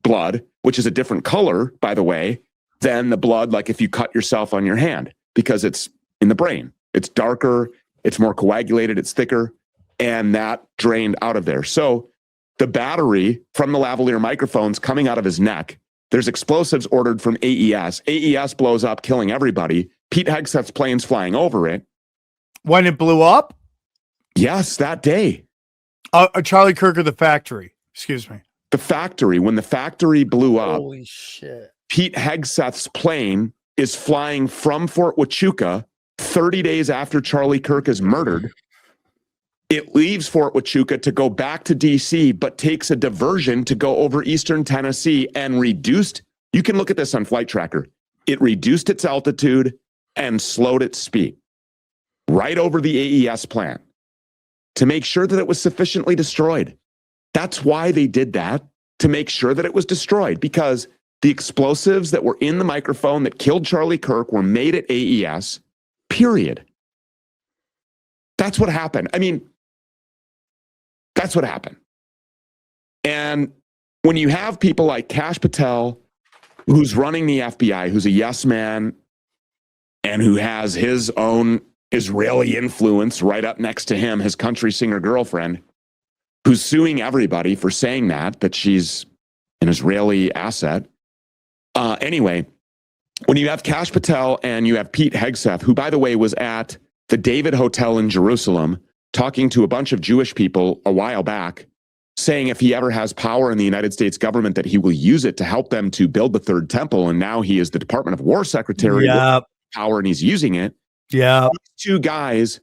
blood, which is a different color, by the way, than the blood like if you cut yourself on your hand, because it's in the brain. It's darker, it's more coagulated, it's thicker, and that drained out of there. So the battery from the lavalier microphones coming out of his neck There's explosives ordered from AES. AES blows up, killing everybody. Pete Hegseth's plane's flying over it. When it blew up? Yes, that day. Charlie Kirk of the factory. Excuse me. The factory, when the factory blew up, Holy shit. Pete Hegseth's plane is flying from Fort Huachuca 30 days after Charlie Kirk is murdered. It leaves Fort Huachuca to go back to DC, but takes a diversion to go over eastern Tennessee and reduced. You can look at this on Flight Tracker. It reduced its altitude and slowed its speed right over the AES plant to make sure that it was sufficiently destroyed. That's why they did that, to make sure that it was destroyed, because the explosives that were in the microphone that killed Charlie Kirk were made at AES, period. That's what happened. I mean, that's what happened. And when you have people like Kash Patel, who's running the FBI, who's a yes man, and who has his own Israeli influence right up next to him, his country singer girlfriend, who's suing everybody for saying that she's an Israeli asset. Anyway, when you have Kash Patel and you have Pete Hegseth, who, by the way, was at the David Hotel in Jerusalem talking to a bunch of Jewish people a while back, saying if he ever has power in the United States government that he will use it to help them to build the third temple. And now he is the Department of War Secretary with power and he's using it. Yeah. These two guys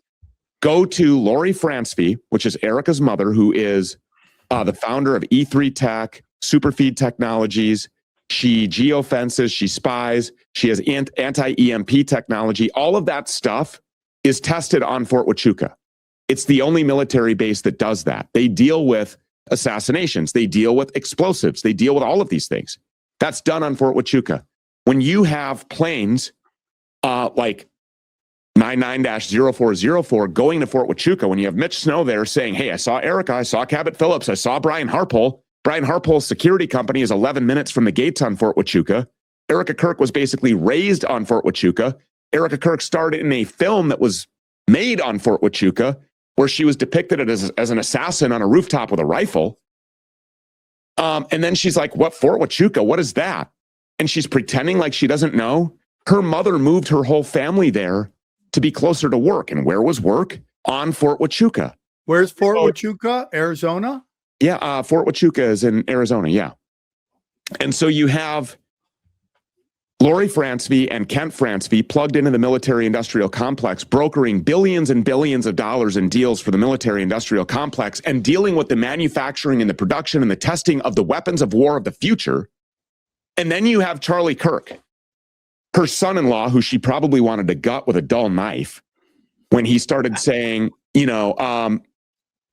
go to Lori Fransby, which is Erika's mother, who is the founder of E3 Tech, Superfeed Technologies. She geofences, she spies, she has anti-EMP technology. All of that stuff is tested on Fort Huachuca. It's the only military base that does that. They deal with assassinations. They deal with explosives. They deal with all of these things. That's done on Fort Huachuca. When you have planes like 99-0404 going to Fort Huachuca, when you have Mitch Snow there saying, hey, I saw Erika, I saw Cabot Phillips, I saw Brian Harpole. Brian Harpole's security company is 11 minutes from the gates on Fort Huachuca. Erika Kirk was basically raised on Fort Huachuca. Erika Kirk starred in a film that was made on Fort Huachuca, where she was depicted as an assassin on a rooftop with a rifle. And then she's like, what, Fort Huachuca? What is that? And she's pretending like she doesn't know. Her mother moved her whole family there to be closer to work. And where was work? On Fort Huachuca. Where's Fort Huachuca? Arizona? Yeah, Fort Huachuca is in Arizona, yeah. And so you have Lori Fransby and Kent Fransby plugged into the military-industrial complex, brokering billions and billions of dollars in deals for the military-industrial complex and dealing with the manufacturing and the production and the testing of the weapons of war of the future. And then you have Charlie Kirk, her son-in-law, who she probably wanted to gut with a dull knife when he started saying,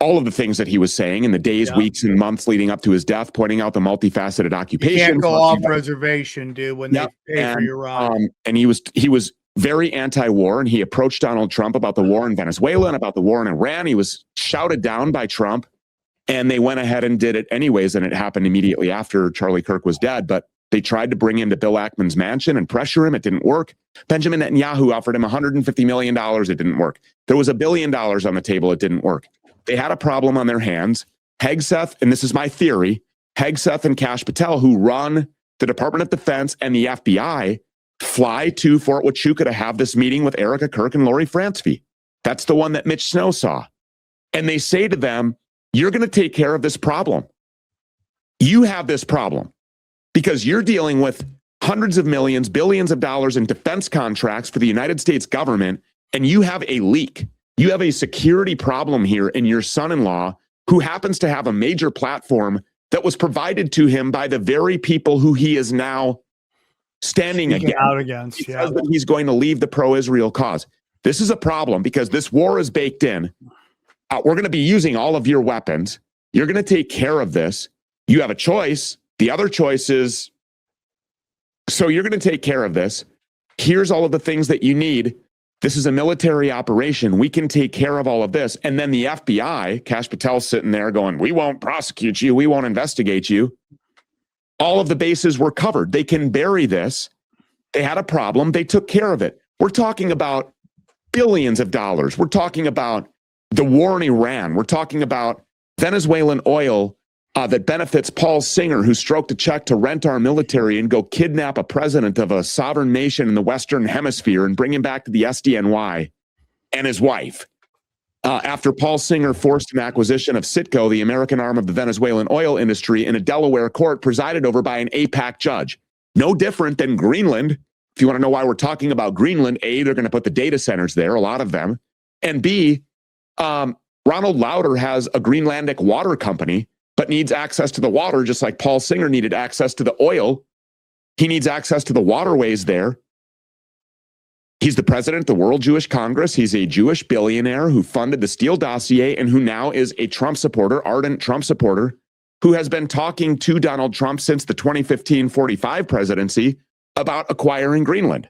all of the things that he was saying in the days, weeks, and months leading up to his death, pointing out the multifaceted occupation. You can't go off reservation, dude, when they pay for your ride. And he was very anti-war, and he approached Donald Trump about the war in Venezuela and about the war in Iran. He was shouted down by Trump, and they went ahead and did it anyways, and it happened immediately after Charlie Kirk was dead. But they tried to bring him to Bill Ackman's mansion and pressure him. It didn't work. Benjamin Netanyahu offered him $150 million. It didn't work. There was $1 billion on the table. It didn't work. They had a problem on their hands. Hegseth, and this is my theory, Hegseth and Kash Patel, who run the Department of Defense and the FBI, fly to Fort Huachuca to have this meeting with Erika Kirk and Lori Fransby. That's the one that Mitch Snow saw. And they say to them, you're going to take care of this problem. You have this problem because you're dealing with hundreds of millions, billions of dollars in defense contracts for the United States government, and you have a leak. You have a security problem here in your son-in-law, who happens to have a major platform that was provided to him by the very people who he is now standing against. Because he's going to leave the pro-Israel cause. This is a problem because this war is baked in. We're going to be using all of your weapons. You're going to take care of this. You have a choice. The other choice is, so you're going to take care of this. Here's all of the things that you need. This is a military operation. We can take care of all of this. And then the FBI, Kash Patel's sitting there going, we won't prosecute you. We won't investigate you. All of the bases were covered. They can bury this. They had a problem. They took care of it. We're talking about billions of dollars. We're talking about the war in Iran. We're talking about Venezuelan oil that benefits Paul Singer, who stroked a check to rent our military and go kidnap a president of a sovereign nation in the Western Hemisphere and bring him back to the SDNY and his wife. After Paul Singer forced an acquisition of Citgo, the American arm of the Venezuelan oil industry, in a Delaware court presided over by an APAC judge. No different than Greenland. If you want to know why we're talking about Greenland, A, they're going to put the data centers there, a lot of them. And B, Ronald Lauder has a Greenlandic water company, but needs access to the water just like Paul Singer needed access to the oil. He needs access to the waterways there. He's the president of the World Jewish Congress. He's a Jewish billionaire who funded the Steele dossier and who now is a Trump supporter, ardent Trump supporter, who has been talking to Donald Trump since the 2015-45 presidency about acquiring Greenland.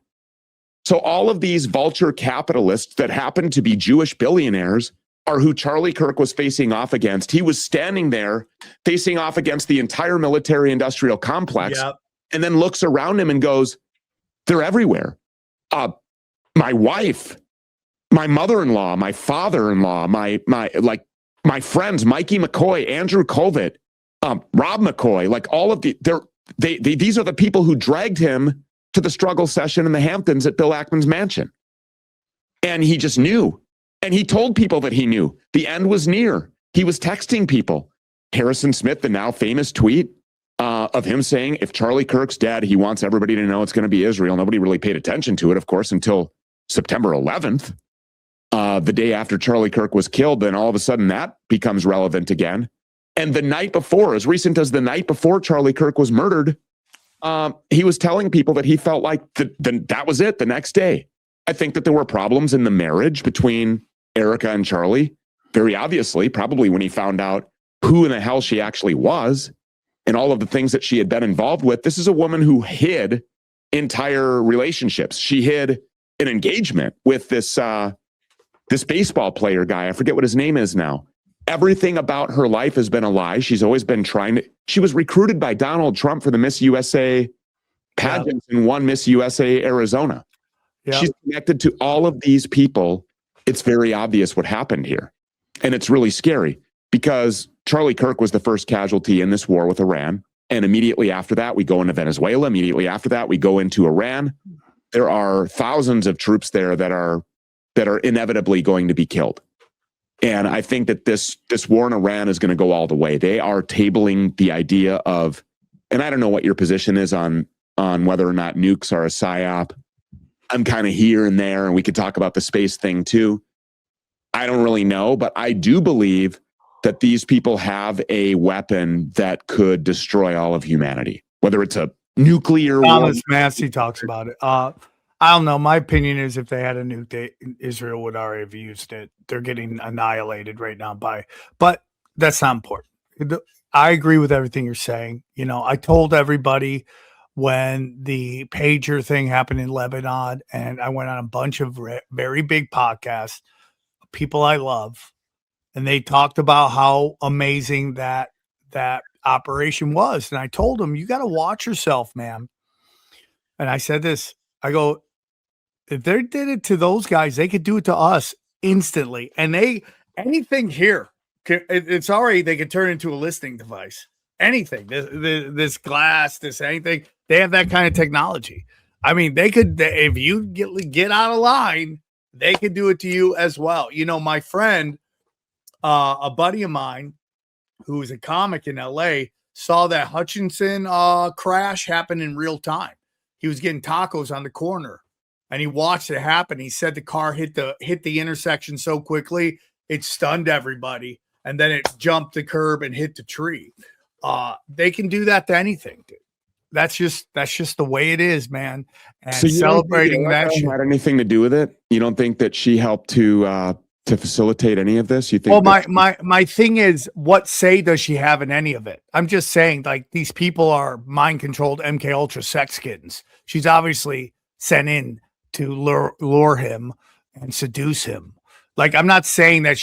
So all of these vulture capitalists that happen to be Jewish billionaires are who Charlie Kirk was facing off against. He was standing there facing off against the entire military-industrial complex, and then looks around him and goes, they're everywhere. My wife, my mother-in-law, my father-in-law, my friends, Mikey McCoy, Andrew Colvett, Rob McCoy, like all of these are the people who dragged him to the struggle session in the Hamptons at Bill Ackman's mansion. And he just knew. And he told people that he knew. The end was near. He was texting people. Harrison Smith, the now famous tweet of him saying, if Charlie Kirk's dead, he wants everybody to know it's going to be Israel. Nobody really paid attention to it, of course, until September 11th, the day after Charlie Kirk was killed. Then all of a sudden that becomes relevant again. And the night before, as recent as the night before Charlie Kirk was murdered, he was telling people that he felt like that was it the next day. I think that there were problems in the marriage between Erika and Charlie, very obviously, probably when he found out who in the hell she actually was and all of the things that she had been involved with. This is a woman who hid entire relationships. She hid an engagement with this baseball player guy. I forget what his name is now. Everything about her life has been a lie. She's always been she was recruited by Donald Trump for the Miss USA pageants and won Miss USA Arizona. Yep. She's connected to all of these people. It's very obvious what happened here. And it's really scary because Charlie Kirk was the first casualty in this war with Iran. And immediately after that, we go into Venezuela. Immediately after that, we go into Iran. There are thousands of troops there that are inevitably going to be killed. And I think that this war in Iran is going to go all the way. They are tabling the idea of, and I don't know what your position is on whether or not nukes are a psyop. I'm kind of here and there, and we could talk about the space thing too. I don't really know, but I do believe that these people have a weapon that could destroy all of humanity, whether it's a nuclear war. Thomas Massey talks about it. I don't know. My opinion is if they had a nuke, Israel would already have used it. They're getting annihilated right now but that's not important. I agree with everything you're saying. You know, I told everybody when the pager thing happened in Lebanon, and I went on a bunch of very big podcasts, people I love, and they talked about how amazing that operation was. And I told them, you got to watch yourself, man. And I said this, I go, if they did it to those guys, they could do it to us instantly. And anything here, it's already, they could turn into a listening device. Anything, this glass, this anything, they have that kind of technology. I mean, they could, if you get out of line, they could do it to you as well. You know, my friend, a buddy of mine who is a comic in LA, saw that Hutchinson crash happen in real time. He was getting tacos on the corner and he watched it happen. He said the car hit the intersection so quickly, it stunned everybody. And then it jumped the curb and hit the tree. They can do that to anything, dude. That's just the way it is, man. And so celebrating that had anything to do with it? You don't think that she helped to facilitate any of this? You think? Well, my thing is, what say does she have in any of it? I'm just saying, like, these people are mind controlled MK Ultra sex kittens. She's obviously sent in to lure him and seduce him. Like, I'm not saying that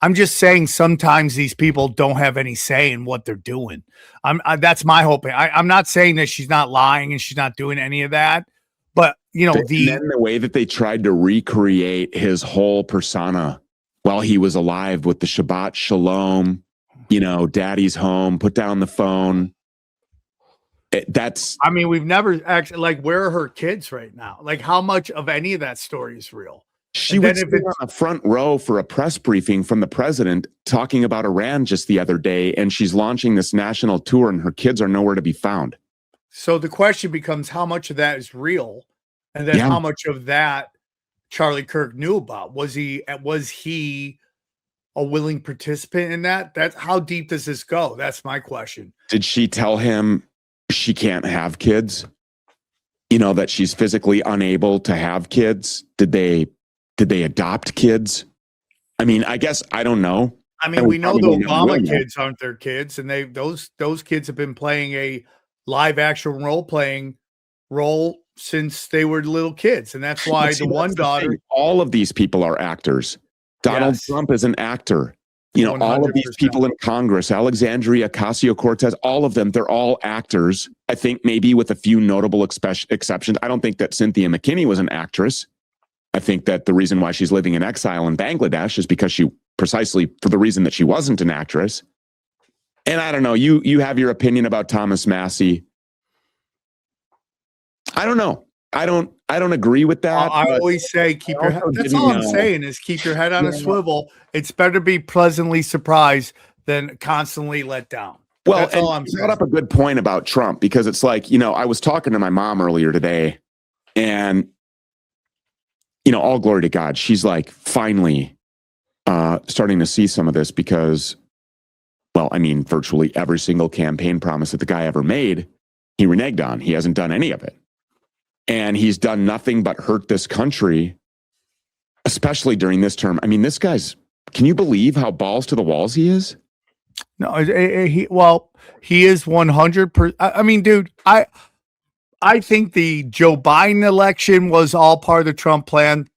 I'm just saying sometimes these people don't have any say in what they're doing. That's my hope. I'm not saying that she's not lying and she's not doing any of that, but you know, the way that they tried to recreate his whole persona while he was alive with the Shabbat Shalom daddy's home, put down the phone. I mean, we've never actually, like, where are her kids right now? Like, how much of any of that story is real? She was on the front row for a press briefing from the president talking about Iran just the other day, and she's launching this national tour, and her kids are nowhere to be found. So the question becomes, how much of that is real, and then how much of that Charlie Kirk knew about? Was he a willing participant in that? That's how deep does this go? That's my question. Did she tell him she can't have kids? That she's physically unable to have kids? Did they adopt kids? I mean, I guess I don't know. I mean, we know the Obama kids aren't their kids, and those kids have been playing a live action role since they were little kids, and that's why the one daughter. All of these people are actors. Donald Trump is an actor. 100%. All of these people in Congress, Alexandria Ocasio-Cortez, all of them, they're all actors. I think maybe with a few notable exceptions. I don't think that Cynthia McKinney was an actress. I think that the reason why she's living in exile in Bangladesh is because precisely for the reason that she wasn't an actress. And I don't know, you have your opinion about Thomas Massey. I don't know. I don't agree with that. I always say keep your head. That's all I'm saying is keep your head on a swivel. It's better to be pleasantly surprised than constantly let down. Well, that's all I'm saying. You brought up a good point about Trump, because it's like, I was talking to my mom earlier today, and all glory to God, she's like finally starting to see some of this, because, well, I mean, virtually every single campaign promise that the guy ever made, he reneged on. He hasn't done any of it. And he's done nothing but hurt this country, especially during this term. I mean, this guy's, can you believe how balls to the walls he is? No, he is 100%. I mean, dude, I think the Joe Biden election was all part of the Trump plan.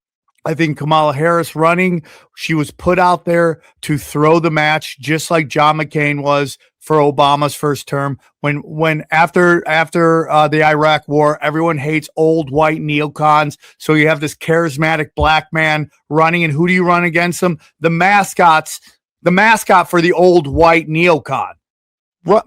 I think Kamala Harris running, she was put out there to throw the match, just like John McCain was for Obama's first term. When after the Iraq War, everyone hates old white neocons. So you have this charismatic black man running, and who do you run against them? The mascot for the old white neocon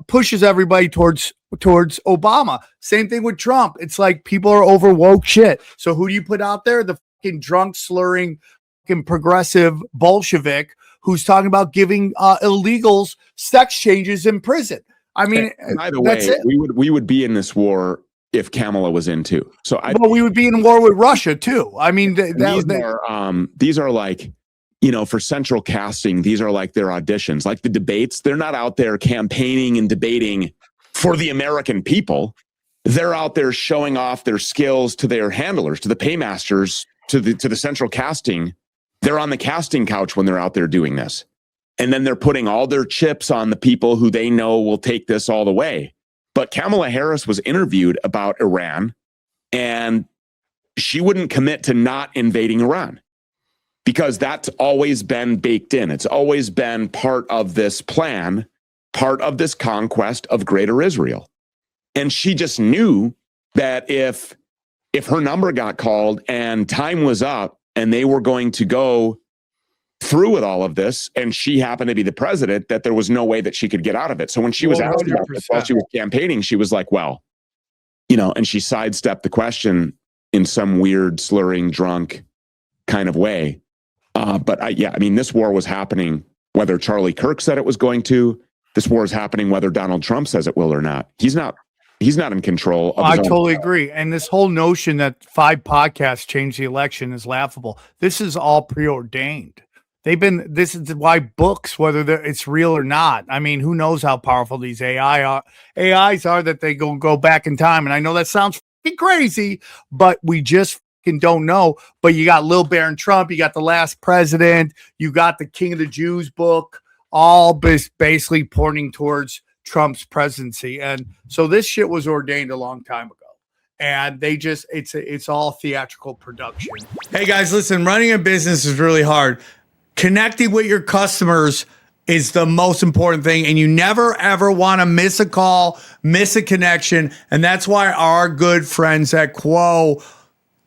pushes everybody towards Obama. Same thing with Trump. It's like people are over woke shit. So who do you put out there? The fucking drunk, slurring, fucking progressive Bolshevik who's talking about giving illegals sex changes in prison. I mean, by the way, we would be in this war if Kamala was in too. So we would be in war with Russia too. I mean, these are like, for central casting, these are like their auditions, like the debates. They're not out there campaigning and debating for the American people. They're out there showing off their skills to their handlers, to the paymasters, to the central casting. They're on the casting couch when they're out there doing this. And then they're putting all their chips on the people who they know will take this all the way. But Kamala Harris was interviewed about Iran, and she wouldn't commit to not invading Iran, because that's always been baked in. It's always been part of this plan, part of this conquest of greater Israel. And she just knew that if her number got called and time was up and they were going to go through with all of this, and she happened to be the president, that there was no way that she could get out of it. So when she was asked about this while she was campaigning, she was like, well, and she sidestepped the question in some weird, slurring, drunk kind of way. But I mean, this war was happening whether Charlie Kirk said it was going to. This war is happening whether Donald Trump says it will or not. He's not in control of his own totally agree. And this whole notion that 5 podcasts changed the election is laughable. This is all preordained. This is why books, whether it's real or not. I mean, who knows how powerful these AIs are that they go back in time. And I know that sounds crazy, but we just don't know. But you got Lil Baron Trump, you got The Last President, you got the King of the Jews book, all basically pointing towards Trump's presidency. And so this shit was ordained a long time ago. And they just, it's all theatrical production. Hey guys, listen, running a business is really hard. Connecting with your customers is the most important thing. And you never, ever want to miss a call, miss a connection. And that's why our good friends at Quo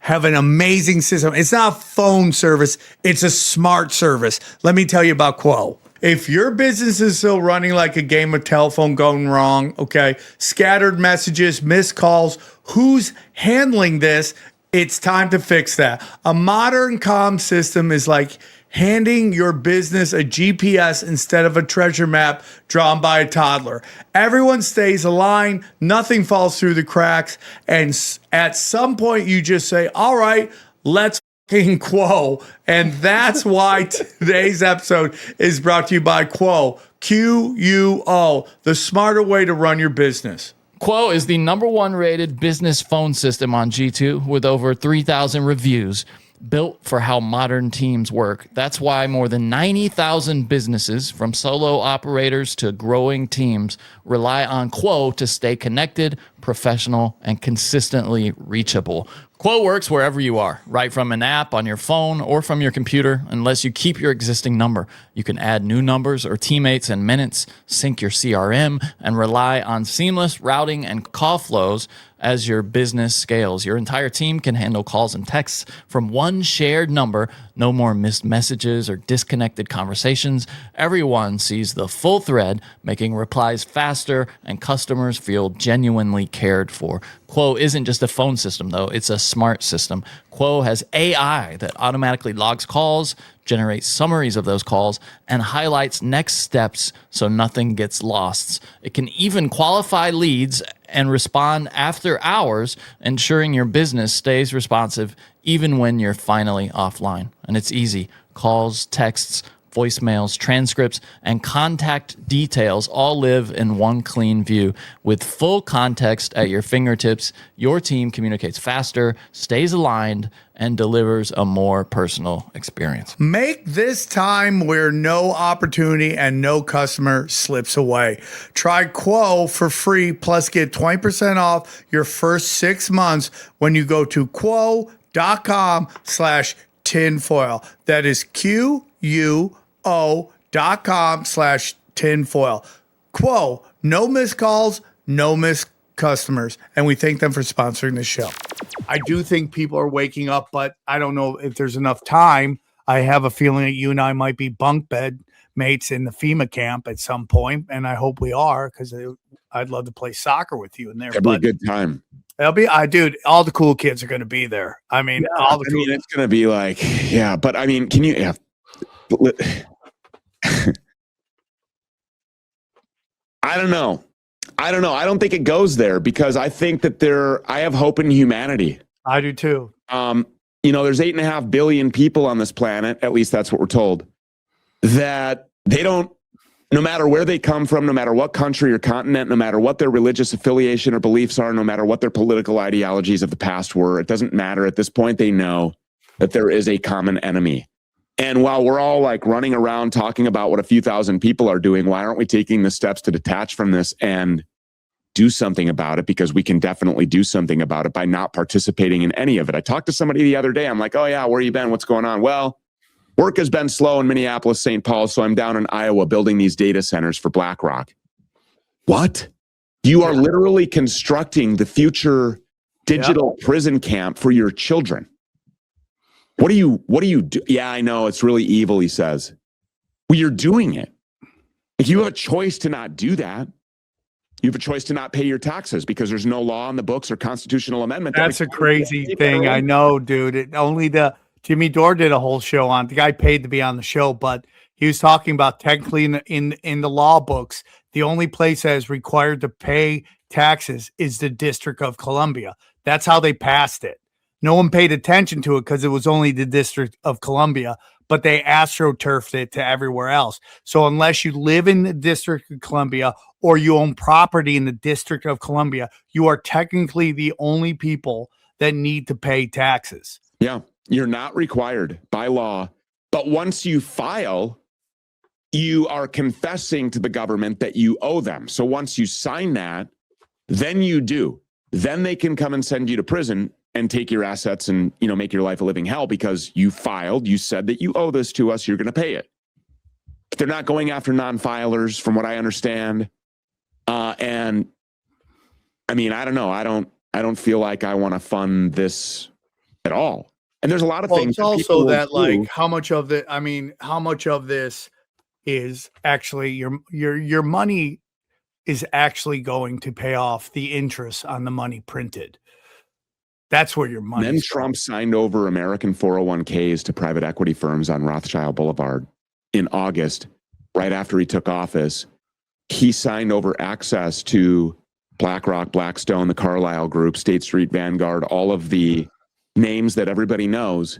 have an amazing system. It's not a phone service. It's a smart service. Let me tell you about Quo. If your business is still running like a game of telephone going wrong, okay, scattered messages, missed calls, who's handling this? It's time to fix that. A modern comm system is like handing your business a GPS instead of a treasure map drawn by a toddler. Everyone stays aligned, nothing falls through the cracks, and at some point you just say, all right, let's fucking Quo. And that's why today's episode is brought to you by Quo, Quo, the smarter way to run your business. Quo is the #1 rated business phone system on G2 with over 3,000 reviews, built for how modern teams work. That's why more than 90,000 businesses, from solo operators to growing teams, rely on Quo to stay connected, professional, and consistently reachable. Quo works wherever you are, right from an app on your phone or from your computer, unless you keep your existing number. You can add new numbers or teammates in minutes, sync your CRM, and rely on seamless routing and call flows as your business scales. Your entire team can handle calls and texts from one shared number. No more missed messages or disconnected conversations. Everyone sees the full thread, making replies faster, and customers feel genuinely cared for. Quo isn't just a phone system, though. It's a smart system. Quo has AI that automatically logs calls, generates summaries of those calls, and highlights next steps so nothing gets lost. It can even qualify leads and respond after hours, ensuring your business stays responsive even when you're finally offline. And it's easy. Calls, texts, voicemails, transcripts, and contact details all live in one clean view. With full context at your fingertips, your team communicates faster, stays aligned, and delivers a more personal experience. Make this time where no opportunity and no customer slips away. Try Quo for free, plus get 20% off your first 6 months when you go to quo.com/tinfoil. That is QUO.com/tinfoil. Quo, no missed calls, no missed customers. And we thank them for sponsoring the show. I do think people are waking up, but I don't know if there's enough time. I have a feeling that you and I might be bunk bed mates in the FEMA camp at some point, and I hope we are, because I'd love to play soccer with you in there. It'll be a good time. It'll be, dude, all the cool kids are going to be there. I mean, it's going to be like, yeah, but I mean, can you, yeah. I don't know. I don't think it goes there, because I think that I have hope in humanity. I do too. There's 8.5 billion people on this planet. At least that's what we're told. That they don't, no matter where they come from, no matter what country or continent, no matter what their religious affiliation or beliefs are, no matter what their political ideologies of the past were, it doesn't matter. At this point, they know that there is a common enemy. And while we're all like running around talking about what a few thousand people are doing, why aren't we taking the steps to detach from this and do something about it? Because we can definitely do something about it by not participating in any of it. I talked to somebody the other day. I'm like, oh yeah, where you been? What's going on? Well, work has been slow in Minneapolis, St. Paul, so I'm down in Iowa building these data centers for BlackRock. What? You are literally constructing the future digital prison camp for your children. What do you do? Yeah, I know it's really evil, he says. Well, you're doing it. If you have a choice to not do that, you have a choice to not pay your taxes because there's no law on the books or constitutional amendment. That's a crazy thing. I know, dude. Jimmy Dore did a whole show on, the guy paid to be on the show, but he was talking about technically in the law books, the only place that is required to pay taxes is the District of Columbia. That's how they passed it. No one paid attention to it because it was only the District of Columbia, but they astroturfed it to everywhere else. So unless you live in the District of Columbia or you own property in the District of Columbia, you are technically the only people that need to pay taxes. Yeah, you're not required by law. But once you file, you are confessing to the government that you owe them. So once you sign that, then you do. Then they can come and send you to prison and take your assets and, make your life a living hell because you filed, you said that you owe this to us, you're going to pay it. But they're not going after non-filers from what I understand. And I mean, I don't know. I don't feel like I want to fund this at all. And there's a lot of things. It's also that like how much of this is actually your money is actually going to pay off the interest on the money printed. That's where your money. Then Trump signed over American 401ks to private equity firms on Rothschild Boulevard in August, right after he took office. He signed over access to BlackRock, Blackstone, the Carlyle Group, State Street, Vanguard, all of the names that everybody knows,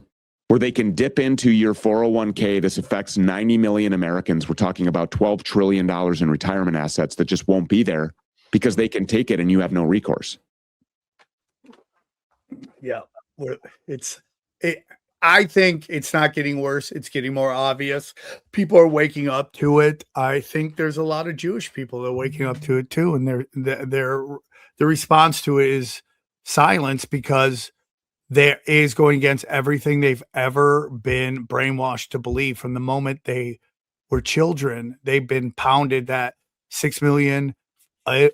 where they can dip into your 401k. This affects 90 million Americans. We're talking about $12 trillion in retirement assets that just won't be there because they can take it and you have no recourse. Yeah, I think it's not getting worse. It's getting more obvious. People are waking up to it. I think there's a lot of Jewish people that are waking up to it too. And their response to it is silence, because there is going against everything they've ever been brainwashed to believe. From the moment they were children, they've been pounded that 6 million,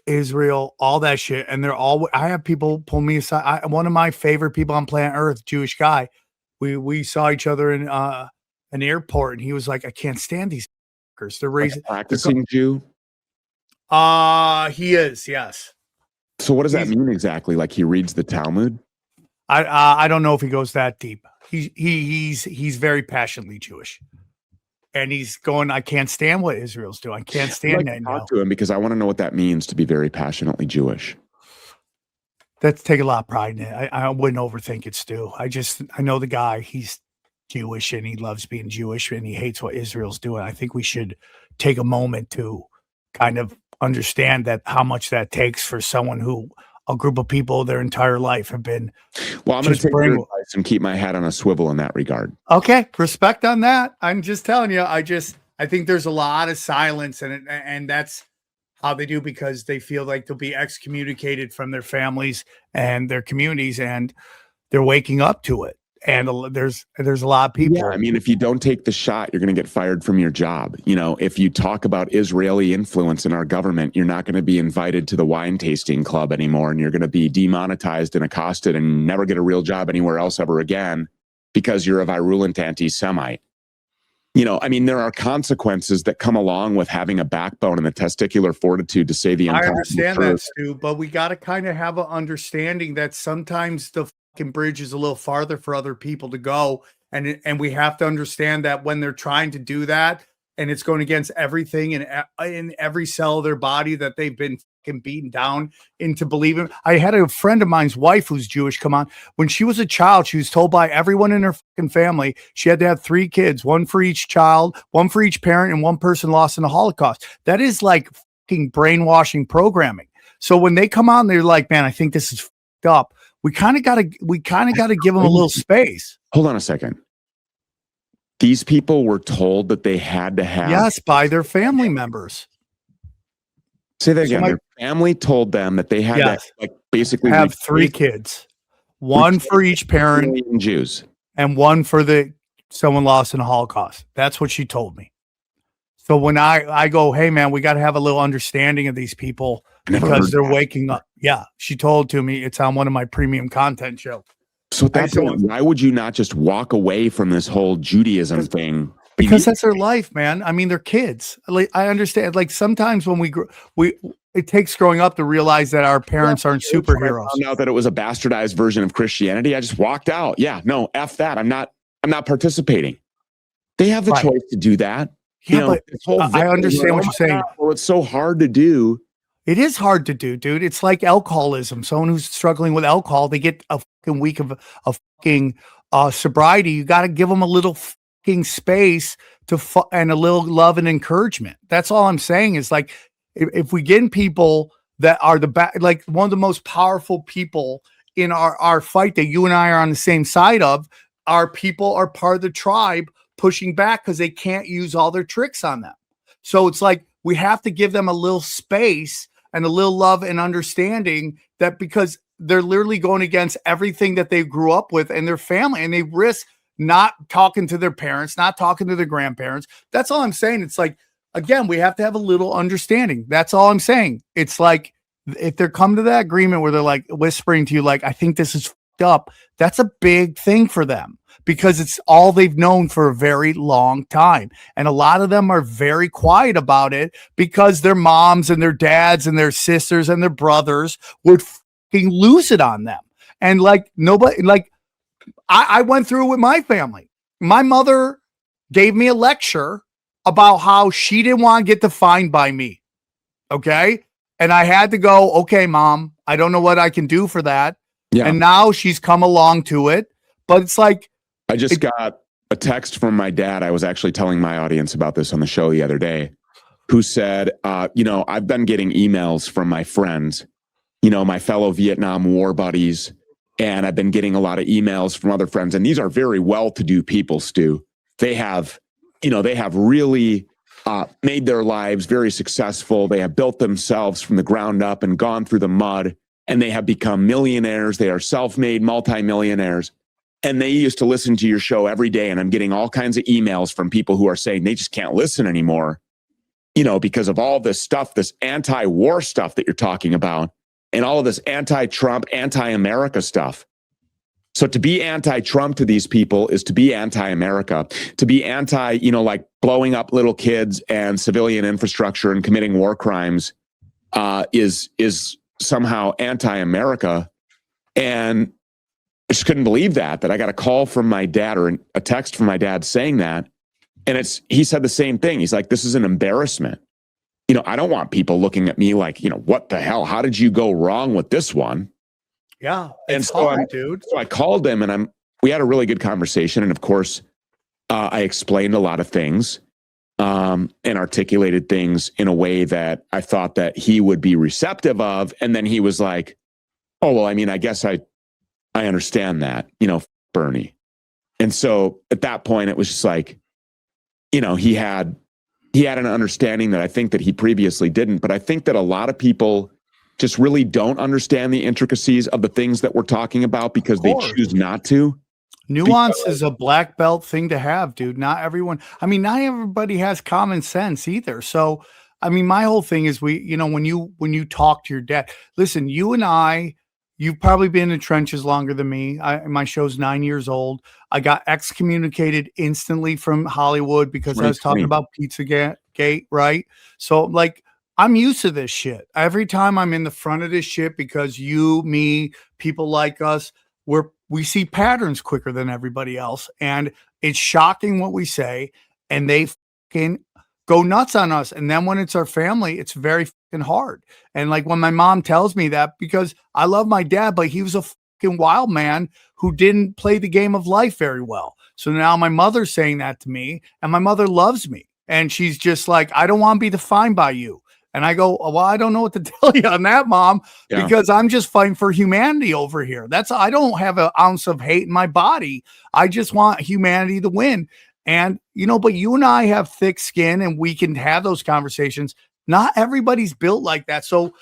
Israel, all that shit. And I have people pull me aside. One of my favorite people on planet Earth, Jewish guy, we saw each other in an airport, and he was like, I can't stand these fuckers. They're raising, like a practicing Jew. He is, yes. So what does that mean exactly? Like he reads the Talmud? I don't know if he goes that deep. He's very passionately Jewish, and he's going, I can't stand what Israel's doing. I can't stand that. Talk to him, because I want to know what that means to be very passionately Jewish. That's take a lot of pride in it. I wouldn't overthink it, Stu. I know the guy. He's Jewish and he loves being Jewish and he hates what Israel's doing. I think we should take a moment to kind of understand that how much that takes for someone who a group of people their entire life have been. Well, I'm going to take your advice and keep my head on a swivel in that regard. Okay. Respect on that. I'm just telling you, I think there's a lot of silence, and that's how they do, because they feel like they'll be excommunicated from their families and their communities, and they're waking up to it. And there's a lot of people. Yeah, I mean, if you don't take the shot, you're going to get fired from your job. You know, if you talk about Israeli influence in our government, you're not going to be invited to the wine tasting club anymore, and you're going to be demonetized and accosted and never get a real job anywhere else ever again because you're a virulent anti-Semite. You know, I mean, there are consequences that come along with having a backbone and the testicular fortitude to say the I uncomfortable understand truth. that, Stu, but we got to kind of have an understanding that sometimes the fucking bridge is a little farther for other people to go. And we have to understand that when they're trying to do that, and it's going against everything in every cell of their body that they've been fucking beaten down into believing. I had a friend of mine's wife who's Jewish come on. When she was a child, she was told by everyone in her fucking family she had to have 3 kids, one for each child, one for each parent, and one person lost in the Holocaust. That is like fucking brainwashing programming. So when they come on, they're like, man, I think this is fucked up. We kind of got to give them a little space. Hold on a second. These people were told that they had to have. Yes, by their family members. Say that again. Their family told them that they had to, like, basically have 3 kids, one for each parent, Jews, and one for someone lost in the Holocaust. That's what she told me. So when I go, hey man, we got to have a little understanding of these people because they're waking up. Yeah, she told to me. It's on one of my premium content shows. So at that point, why would you not just walk away from this whole Judaism thing? Because that's their life, man. I mean, they're kids. Like, I understand. Like sometimes when it takes growing up to realize that our parents aren't superheroes. I found out that it was a bastardized version of Christianity. I just walked out. Yeah, no, F that. I'm not participating. They have the choice to do that. Yeah, but I understand what you're saying. Well, it's so hard to do. It is hard to do, dude. It's like alcoholism. Someone who's struggling with alcohol, they get a fucking week of fucking sobriety. You got to give them a little fucking space and a little love and encouragement. That's all I'm saying is, like, if we get in people that are like one of the most powerful people in our fight that you and I are on the same side of, our people are part of the tribe pushing back because they can't use all their tricks on them. So it's like we have to give them a little space and a little love and understanding, that because they're literally going against everything that they grew up with and their family, and they risk not talking to their parents, not talking to their grandparents. That's all I'm saying. It's like, again, we have to have a little understanding. That's all I'm saying. It's like, if they're come to that agreement where they're like whispering to you, like, I think this is up, that's a big thing for them because it's all they've known for a very long time. And a lot of them are very quiet about it because their moms and their dads and their sisters and their brothers would fucking lose it on them. And like nobody, like I went through it with my family. My mother gave me a lecture about how she didn't want to get defined by me. Okay. And I had to go, okay, mom, I don't know what I can do for that. Yeah. And now she's come along to it. But it's like, I just got a text from my dad. I was actually telling my audience about this on the show the other day, who said, I've been getting emails from my friends, my fellow Vietnam War buddies, and I've been getting a lot of emails from other friends. And these are very well-to-do people, Stu. They have really made their lives very successful. They have built themselves from the ground up and gone through the mud, and they have become millionaires. They are self-made multimillionaires. And they used to listen to your show every day. And I'm getting all kinds of emails from people who are saying they just can't listen anymore, because of all this stuff, this anti-war stuff that you're talking about, and all of this anti-Trump, anti-America stuff. So to be anti-Trump to these people is to be anti-America. To be anti, like blowing up little kids and civilian infrastructure and committing war crimes is somehow anti-America. And I just couldn't believe that I got a call from my dad or a text from my dad saying that. And he said the same thing. He's like, this is an embarrassment. I don't want people looking at me like, what the hell? How did you go wrong with this one? Yeah. And so, dude. So I called him and we had a really good conversation. And of course, I explained a lot of things and articulated things in a way that I thought that he would be receptive of. And then he was like, oh, well, I mean, I guess I understand that, Bernie. And so at that point, it was just like, he had an understanding that I think that he previously didn't. But I think that a lot of people just really don't understand the intricacies of the things that we're talking about because they choose not to. Nuance is a black belt thing to have, dude. Not everybody has common sense either. So, my whole thing is when you talk to your dad, listen, you and I, you've probably been in the trenches longer than me. My show's 9 years old. I got excommunicated instantly from Hollywood because I was talking about Pizzagate, right? So like, I'm used to this shit. Every time I'm in the front of this shit because you, me, people like us, we see patterns quicker than everybody else. And it's shocking what we say. And they fucking go nuts on us. And then when it's our family, it's very fucking hard. And like when my mom tells me that, because I love my dad, but he was a fucking wild man who didn't play the game of life very well. So now my mother's saying that to me, and my mother loves me. And she's just like, I don't want to be defined by you. And I go, well, I don't know what to tell you on that, Mom, because I'm just fighting for humanity over here. I don't have an ounce of hate in my body. I just want humanity to win. And, but you and I have thick skin and we can have those conversations. Not everybody's built like that. So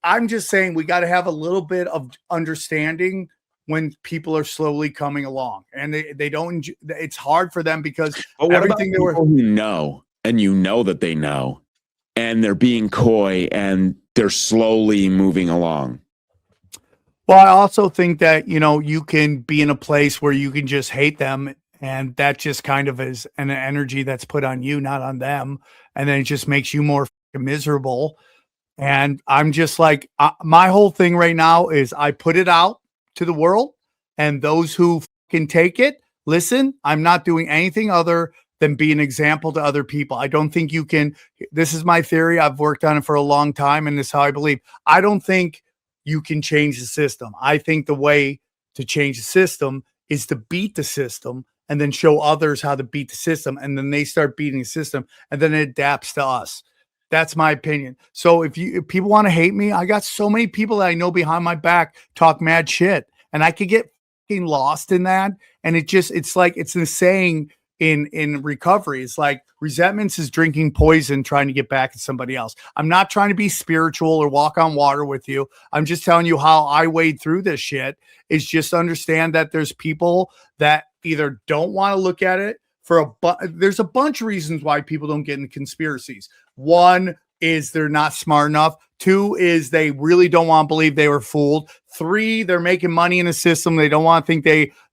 I'm just saying we got to have a little bit of understanding when people are slowly coming along, and they don't, it's hard for them because everything they were who know, and that they know, and they're being coy and they're slowly moving along. Well, I also think that, you can be in a place where you can just hate them. And that just kind of is an energy that's put on you, not on them. And then it just makes you more miserable. And I'm just like, my whole thing right now is I put it out to the world, and those who can take it, listen, I'm not doing anything other than be an example to other people. I don't think you can. This is my theory. I've worked on it for a long time, and this is how I believe. I don't think you can change the system. I think the way to change the system is to beat the system and then show others how to beat the system. And then they start beating the system, and then it adapts to us. That's my opinion. So if people want to hate me, I got so many people that I know behind my back talk mad shit, and I could get fucking lost in that. And it's like, it's the saying in recovery. It's like resentments is drinking poison, trying to get back at somebody else. I'm not trying to be spiritual or walk on water with you. I'm just telling you how I wade through this shit. Is just understand that there's people that either don't want to look at it there's a bunch of reasons why people don't get into conspiracies. One is they're not smart enough. 2 is they really don't want to believe they were fooled. 3, they're making money in the system. They don't want to think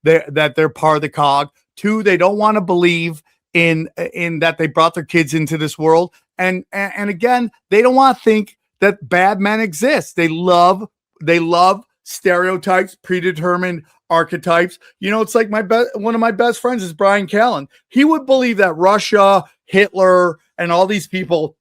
that they're part of the cog. 2, they don't want to believe in that they brought their kids into this world. And again, they don't want to think that bad men exist. They love stereotypes, predetermined archetypes. It's like one of my best friends is Brian Callen. He would believe that Russia, Hitler, and all these people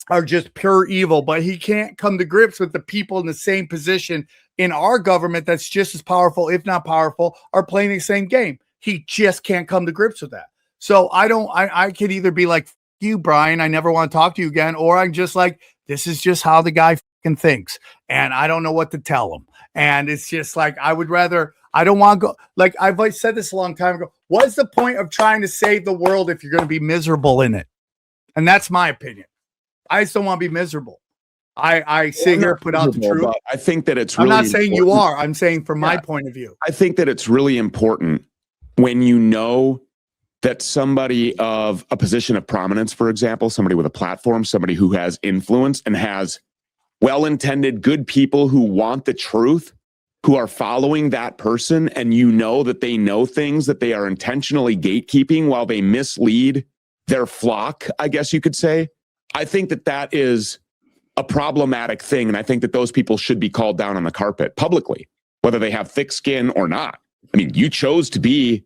are just pure evil, but he can't come to grips with the people in the same position in our government that's just as powerful, if not powerful, are playing the same game. He just can't come to grips with that. So I could either be like, you, Brian, I never want to talk to you again, or I'm just like, this is just how the guy fucking thinks, and I don't know what to tell him. And it's just like, I don't want to go, like I've said this a long time ago. What's the point of trying to save the world if you're going to be miserable in it? And that's my opinion. I just don't want to be miserable. I sit here, put out the truth. I think that it's really, I'm not saying important. you are. I'm saying from my point of view. I think that it's really important when you know that somebody of a position of prominence, for example, somebody with a platform, somebody who has influence and has well-intended, good people who want the truth, who are following that person, and you know that they know things that they are intentionally gatekeeping while they mislead their flock, I guess you could say. I think that is a problematic thing, and I think that those people should be called down on the carpet publicly, whether they have thick skin or not. I mean, you chose to be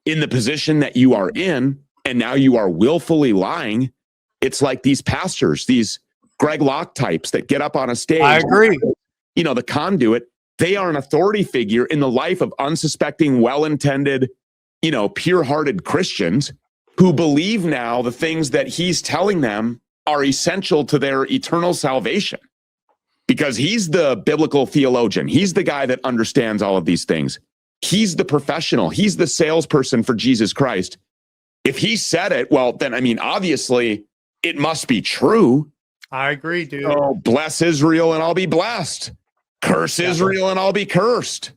in the position that you are in, and now you are willfully lying. It's like these pastors, these Greg Locke types that get up on a stage. I agree. The conduit. They are an authority figure in the life of unsuspecting, well-intended, pure-hearted Christians who believe now the things that he's telling them are essential to their eternal salvation. Because he's the biblical theologian. He's the guy that understands all of these things. He's the professional. He's the salesperson for Jesus Christ. If he said it, well, then, obviously, it must be true. I agree, dude. Oh, bless Israel and I'll be blessed. Curse Israel and I'll be cursed.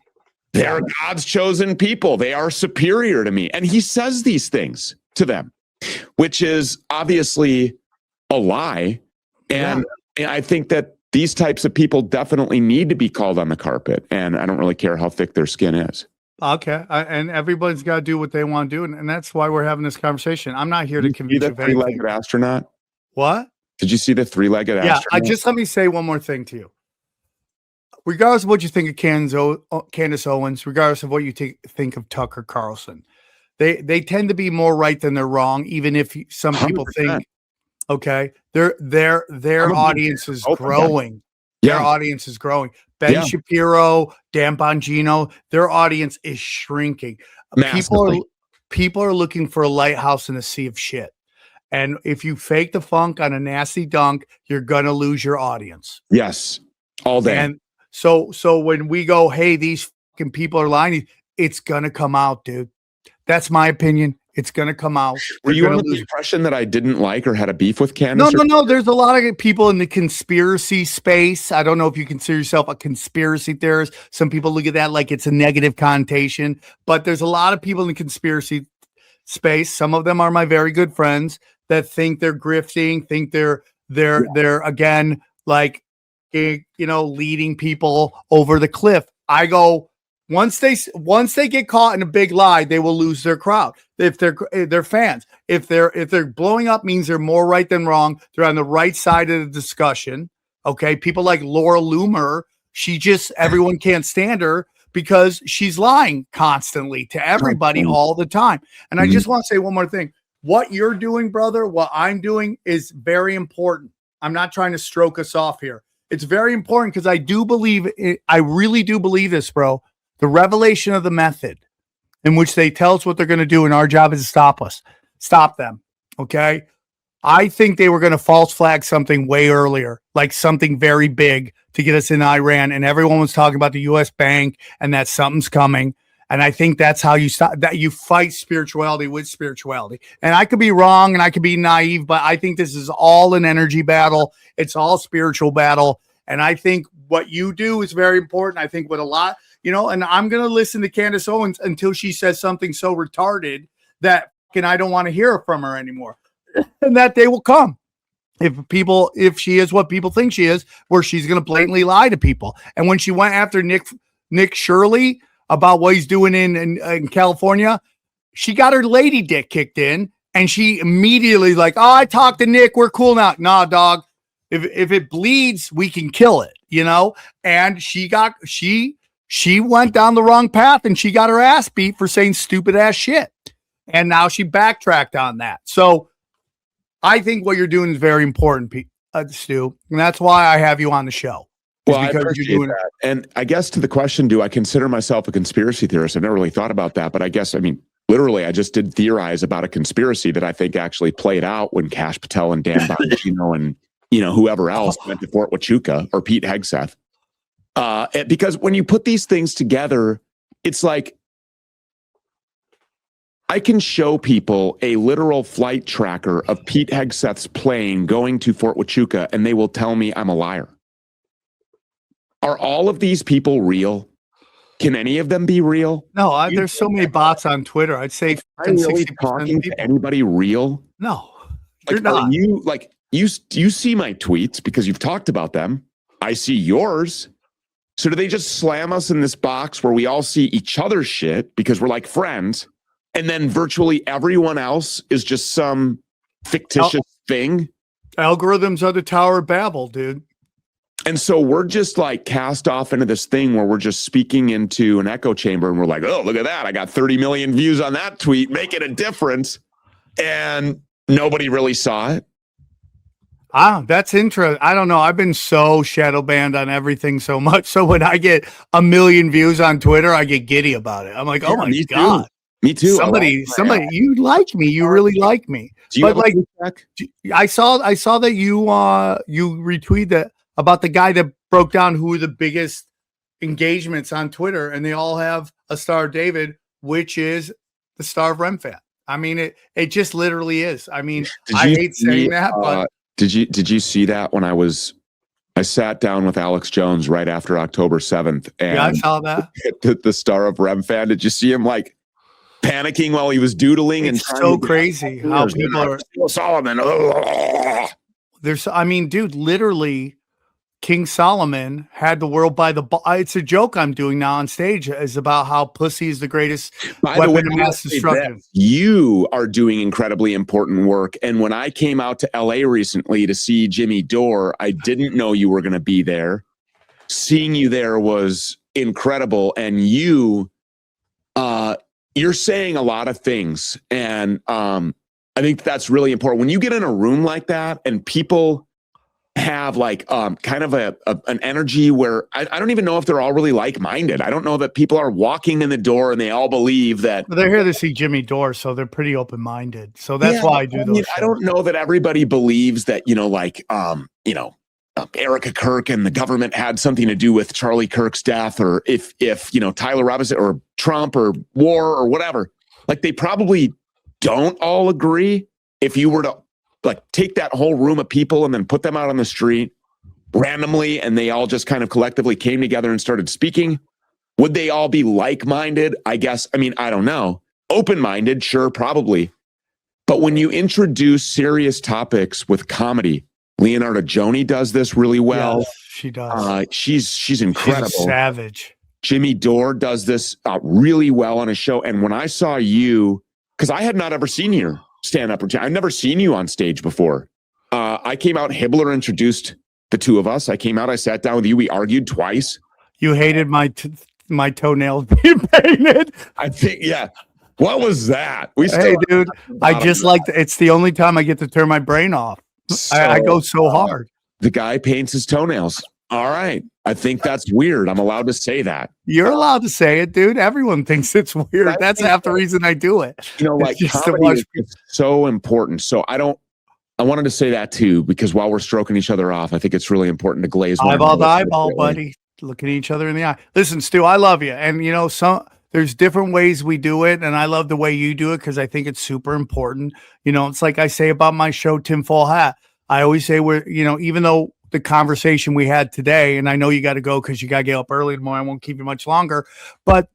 They're God's chosen people. They are superior to me. And he says these things to them, which is obviously a lie. And I think that these types of people definitely need to be called on the carpet. And I don't really care how thick their skin is. Okay. And everybody's got to do what they want to do. And that's why we're having this conversation. I'm not here to convince you of anything. Three-legged astronaut? What? Did you see the three-legged astronaut? Just let me say one more thing to you. Regardless of what you think of Candace Owens, regardless of what you think of Tucker Carlson, they tend to be more right than they're wrong, even if some people 100%. Think, okay, their audience is growing. Their audience is growing. Ben Shapiro, Dan Bongino, their audience is shrinking. People are looking for a lighthouse in a sea of shit. And if you fake the funk on a nasty dunk, you're going to lose your audience. Yes. All day. And so when we go, hey, these fucking people are lying, it's going to come out, dude. That's my opinion. It's going to come out. Were you under the impression that I didn't like or had a beef with Candace? No. There's a lot of people in the conspiracy space. I don't know if you consider yourself a conspiracy theorist. Some people look at that like it's a negative connotation, but there's a lot of people in the conspiracy space. Some of them are my very good friends that think they're grifting, think they're again, like, leading people over the cliff. I go, once they get caught in a big lie, they will lose their crowd. If they're fans, if they're blowing up, means they're more right than wrong. They're on the right side of the discussion. Okay. People like Laura Loomer, everyone can't stand her because she's lying constantly to everybody all the time. And I just want to say one more thing. What you're doing, brother, what I'm doing is very important. I'm not trying to stroke us off here. It's very important because I really do believe this, bro. The revelation of the method in which they tell us what they're going to do, and our job is to stop them. Okay. I think they were going to false flag something way earlier, like something very big to get us in Iran. And everyone was talking about the US bank and that something's coming. And I think that's how you stop that. You fight spirituality with spirituality. And I could be wrong and I could be naive, but I think this is all an energy battle. It's all spiritual battle. And I think what you do is very important. I think what a lot, and I'm going to listen to Candace Owens until she says something so retarded that I don't want to hear from her anymore. And that day will come. if she is what people think she is, where she's going to blatantly lie to people. And when she went after Nick Shirley about what he's doing in California, she got her lady dick kicked in, and she immediately like, oh, I talked to Nick, we're cool now. Nah, dog. If it bleeds, we can kill it, you know? And she went down the wrong path, and she got her ass beat for saying stupid ass shit. And now she backtracked on that. So I think what you're doing is very important, Stu, and that's why I have you on the show. Well, I appreciate that. And I guess to the question, do I consider myself a conspiracy theorist? I've never really thought about that, but I guess, I mean, literally, I just did theorize about a conspiracy that I think actually played out when Kash Patel and Dan Bongino and, you know, whoever else went to Fort Huachuca, or Pete Hegseth. Because when you put these things together, it's like, I can show people a literal flight tracker of Pete Hegseth's plane going to Fort Huachuca, and they will tell me I'm a liar. Are all of these people real? Can any of them be real? No, there's so many bots on Twitter. I'd say I'm really talking to anybody real. No, you're not. You see my tweets because you've talked about them. I see yours. So do they just slam us in this box where we all see each other's shit because we're like friends? And then virtually everyone else is just some fictitious thing. Algorithms are the Tower of Babel, dude. And so we're just like cast off into this thing where we're just speaking into an echo chamber, and we're like, oh, look at that. I got 30 million views on that tweet, making a difference. And nobody really saw it. That's interesting. I don't know. I've been so shadow banned on everything so much. So when I get 1 million views on Twitter, I get giddy about it. I'm like, oh my God. Me too. Somebody, you like me. You really like me. But like, I saw that you retweeted that about the guy that broke down who are the biggest engagements on Twitter, and they all have a Star of David, which is the Star of Remfat. I mean, it just literally is. I mean, I hate saying that, but did you see that when I sat down with Alex Jones right after October 7th, and yeah, I saw that the Star of Remfat? Did you see him like panicking while he was doodling? It's so crazy how people are Solomon. I mean, dude, literally King Solomon had the world by the ball. It's a joke I'm doing now on stage is about how pussy is the greatest weapon of mass destruction. You are doing incredibly important work. And when I came out to LA recently to see Jimmy Dore, I didn't know you were going to be there. Seeing you there was incredible. And you're saying a lot of things, and I think that's really important. When you get in a room like that and people have like kind of an energy where I don't even know if they're all really like-minded. I don't know that people are walking in the door and they all believe that. Well, they're here to see Jimmy Dore, so they're pretty open-minded. So that's why I do those. I don't know that everybody believes that, Erika Kirk and the government had something to do with Charlie Kirk's death, or if Tyler Robinson or Trump or war or whatever. Like, they probably don't all agree. If you were to like take that whole room of people and then put them out on the street randomly, and they all just kind of collectively came together and started speaking, would they all be like-minded? I guess. I mean, I don't know. Open-minded, sure, probably. But when you introduce serious topics with comedy, Leonardo Joni does this really well. Yes, she does. She's incredible. She's a savage. Jimmy Dore does this really well on his show. And when I saw you, because I had not ever seen your stand-up routine, I've never seen you on stage before. I came out, Hibbler introduced the two of us. I came out, I sat down with you. We argued twice. You hated my toenails being painted. I think, yeah. What was that? Hey, dude, I just like it's the only time I get to turn my brain off. So, I go so hard. The guy paints his toenails. All right. I think that's weird. I'm allowed to say that. You're allowed to say it, dude. Everyone thinks it's weird. That's half the reason I do it. Like, comedy is so important. So I wanted to say that too, because while we're stroking each other off, I think it's really important to glaze eyeball to eyeball, buddy. Looking at each other in the eye. Listen, Stu, I love you. And there's different ways we do it, and I love the way you do it because I think it's super important. It's like I say about my show, Tinfoil Hat. I always say even though the conversation we had today, and I know you got to go because you got to get up early tomorrow. I won't keep you much longer, but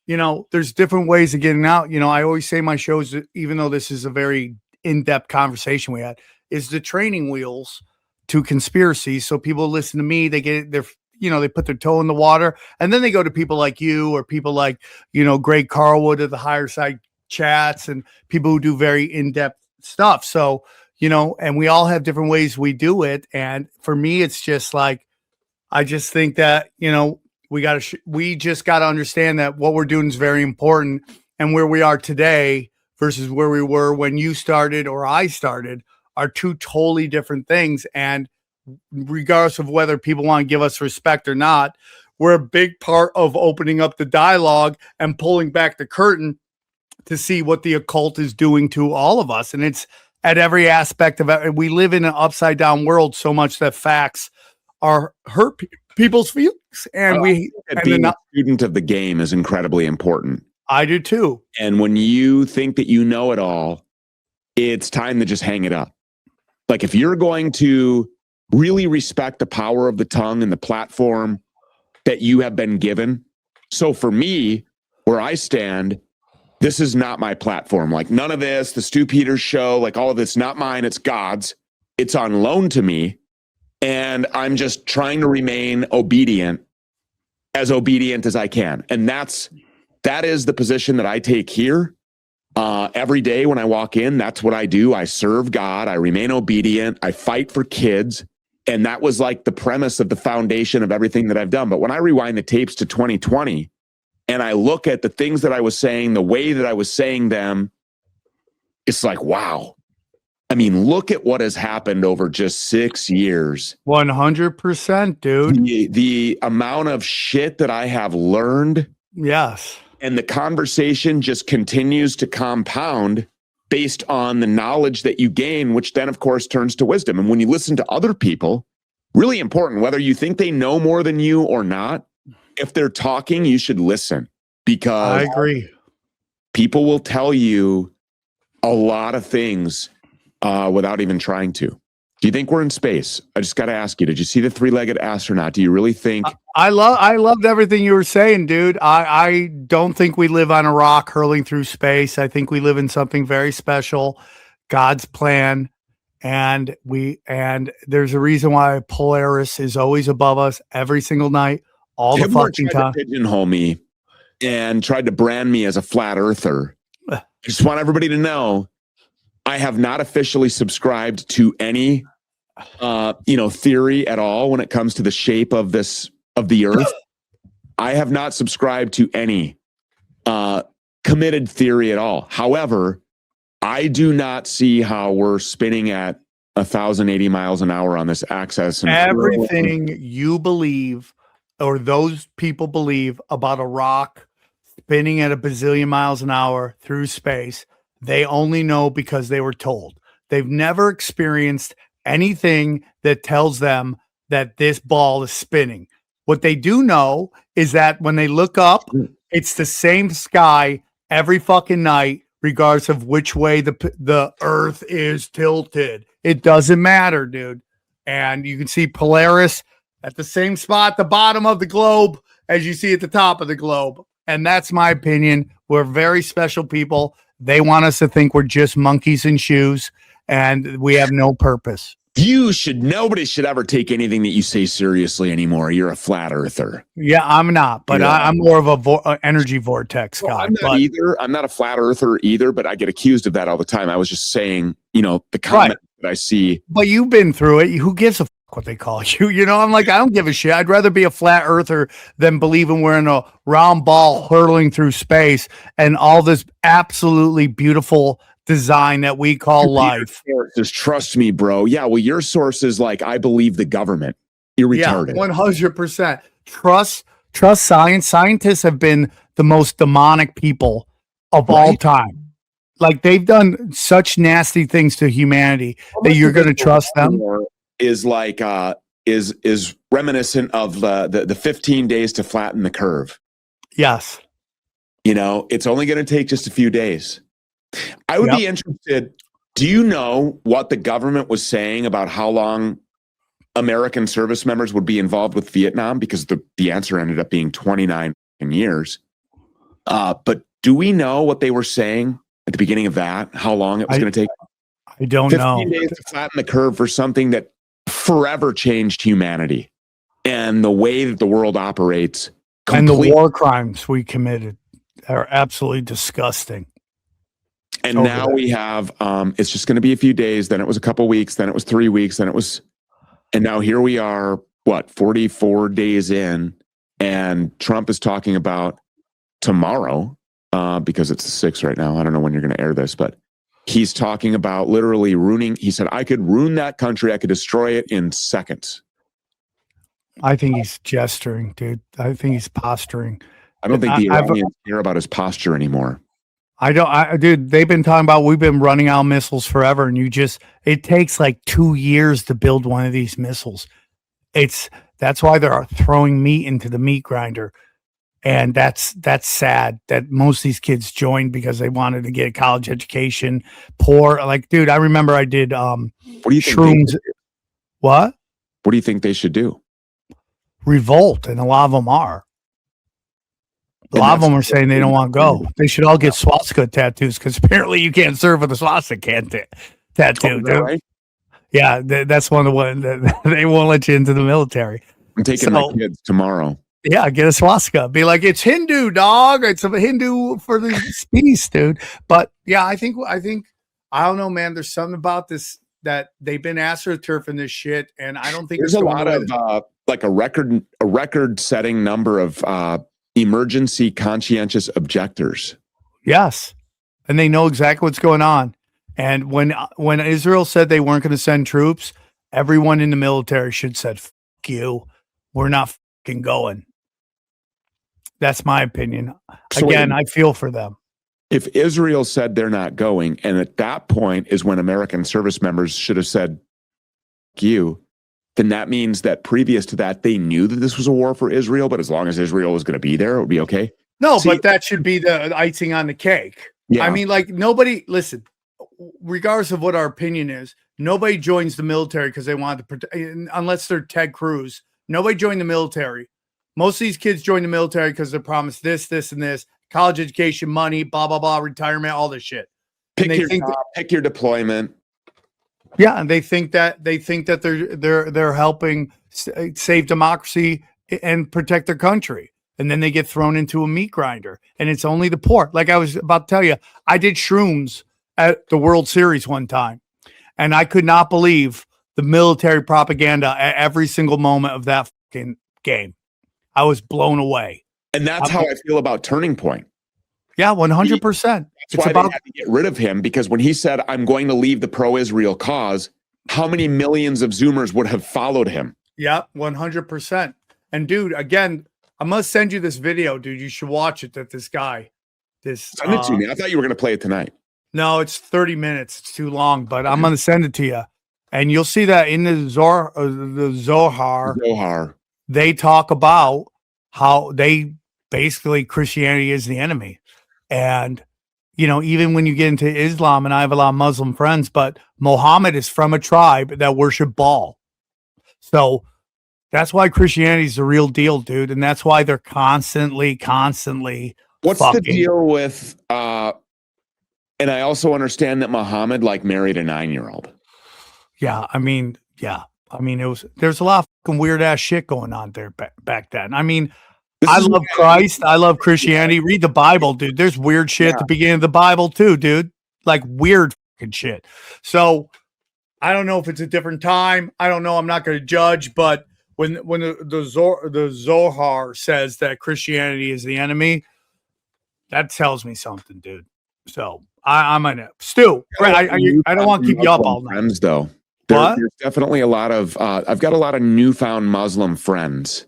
there's different ways of getting out. I always say my shows, even though this is a very in-depth conversation we had, is the training wheels to conspiracy. So people listen to me, they get their, they put their toe in the water, and then they go to people like you or people like, Greg Carlwood of the Higher Side Chats and people who do very in-depth stuff. So, and we all have different ways we do it. And for me, it's just like, I just think that, we just got to understand that what we're doing is very important, and where we are today versus where we were when you started or I started are two totally different things. And regardless of whether people want to give us respect or not, we're a big part of opening up the dialogue and pulling back the curtain to see what the occult is doing to all of us. And it's at every aspect of it. We live in an upside down world so much that facts are hurt people's feelings. And being a student of the game is incredibly important. I do too. And when you think that you know it all, it's time to just hang it up. Like, if you're going to really respect the power of the tongue and the platform that you have been given. So for me, where I stand, this is not my platform. Like, none of this, the Stu Peters show, like all of this, not mine, it's God's. It's on loan to me. And I'm just trying to remain obedient as I can. And that is the position that I take here. Every day when I walk in, that's what I do. I serve God. I remain obedient. I fight for kids. And that was like the premise of the foundation of everything that I've done. But when I rewind the tapes to 2020 and I look at the things that I was saying, the way that I was saying them, it's like, wow. I mean, look at what has happened over just 6 years. 100%, dude. The amount of shit that I have learned. Yes. And the conversation just continues to compound based on the knowledge that you gain, which then, of course, turns to wisdom. And when you listen to other people, really important, whether you think they know more than you or not, if they're talking, you should listen, because I agree. People will tell you a lot of things without even trying to. Do you think we're in space? I just got to ask you, did you see the three-legged astronaut? Do you really think? I loved everything you were saying, dude. I don't think we live on a rock hurling through space. I think we live in something very special, God's plan. And there's a reason why Polaris is always above us every single night, all the fucking time. Pigeonhole me and tried to brand me as a flat earther. I just want everybody to know I have not officially subscribed to any theory at all when it comes to the shape of the earth. I have not subscribed to any committed theory at all. However, I do not see how we're spinning at 1,080 miles an hour on this axis. And everything you believe or those people believe about a rock spinning at a bazillion miles an hour through space, they only know because they were told. They've never experienced anything that tells them that this ball is spinning. What they do know is that when they look up, it's the same sky every fucking night, regardless of which way the earth is tilted. It doesn't matter, dude. And you can see Polaris at the same spot, the bottom of the globe, as you see at the top of the globe. And that's my opinion. We're very special people. They want us to think we're just monkeys in shoes and we have no purpose. Nobody should ever take anything that you say seriously anymore. You're a flat earther. Yeah, I'm not, but I'm more of a energy vortex guy. I'm not either. I'm not a flat earther either, but I get accused of that all the time. I was just saying, the comment that I see. But you've been through it. Who gives a fuck what they call you? I'm like, I don't give a shit. I'd rather be a flat earther than believing we're in a round ball hurtling through space and all this absolutely beautiful design that we call life. Just trust me, bro. Yeah, well, your source is like, I believe the government. You're retarded. 100%. Trust science. Scientists have been the most demonic people of all time. Like, they've done such nasty things to humanity that you're going to trust them. Is like is reminiscent of the 15 days to flatten the curve. Yes. It's only going to take just a few days. I would be interested. Do you know what the government was saying about how long American service members would be involved with Vietnam? Because the answer ended up being 29 years. But do we know what they were saying at the beginning of that? How long it was going to take? I don't 15 know. days to flatten the curve for something that forever changed humanity and the way that the world operates. And the war crimes we committed are absolutely disgusting. And now we have, it's just going to be a few days. Then it was a couple weeks. Then it was 3 weeks. Then it was, and now here we are, 44 days in. And Trump is talking about tomorrow, because it's the 6th right now. I don't know when you're going to air this, but he's talking about literally ruining. He said, I could ruin that country. I could destroy it in seconds. I think he's gesturing, dude. I think he's posturing. I don't think the Iranians care about his posture anymore. Dude, they've been talking about, we've been running out missiles forever. And it takes like 2 years to build one of these missiles. That's why they're throwing meat into the meat grinder. And that's sad that most of these kids joined because they wanted to get a college education. Poor, like, dude, I remember I did what do you think shrooms. What do you think they should do? Revolt, and a lot of them are. A lot of them are saying they don't want to go. They should all get swastika tattoos because apparently you can't serve with a swastika tattoo, dude. Right? Yeah, that's one of the ones that they won't let you into the military. I'm taking my kids tomorrow. Yeah, get a swastika. Be like, it's Hindu, dog. It's a Hindu for the peace, dude. But yeah, I think I don't know, man. There's something about this that they've been astroturfing this shit, and I don't think there's a lot of like a record-setting number of emergency conscientious objectors. Yes, and they know exactly what's going on. And when Israel said they weren't going to send troops, everyone in the military should said, "Fuck you, we're not fucking going." That's my opinion. So again, I feel for them. If Israel said they're not going, and at that point is when American service members should have said, "Fuck you," then that means that previous to that, they knew that this was a war for Israel, but as long as Israel was going to be there, it would be okay. No, but that should be the icing on the cake. Yeah. I mean, like, nobody, listen, regardless of what our opinion is, nobody joins the military because they want to protect, unless they're Ted Cruz. Nobody joined the military. Most of these kids join the military because they're promised this, and this, college education, money, blah, blah, blah, retirement, all this shit. Pick your job, pick your deployment. Yeah, and they think that they're helping save democracy and protect their country. And then they get thrown into a meat grinder, and it's only the poor. Like I was about to tell you, I did shrooms at the World Series one time, and I could not believe the military propaganda at every single moment of that fucking game. I was blown away. And that's how I feel about Turning Point. Yeah, 100%. That's why they had to get rid of him, because when he said, "I'm going to leave the pro-Israel cause," how many millions of Zoomers would have followed him? Yeah, 100%. And dude, again, I'm going to send you this video, dude. You should watch it. That this guy, send it to me. I thought you were going to play it tonight. No, it's 30 minutes. It's too long, but I'm going to send it to you. And you'll see that in the Zohar, they talk about how they basically Christianity is the enemy. And, you know, even when you get into Islam, and I have a lot of Muslim friends, but Muhammad is from a tribe that worship Baal. So that's why Christianity is the real deal, dude. And that's why they're constantly. What's the deal with, and I also understand that Muhammad married a 9-year-old. Yeah. I mean, there's a lot of fucking weird ass shit going on there back then. I mean, I love Christ. I love Christianity. Read the Bible, dude. There's weird shit at the beginning of the Bible too, dude. Like weird fucking shit. So I don't know if it's a different time. I don't know. I'm not going to judge, but when the Zohar says that Christianity is the enemy, that tells me something, dude. So I'm gonna Stu. I don't want to keep you up all night. Friends, though. There's definitely a lot of. I've got a lot of newfound Muslim friends.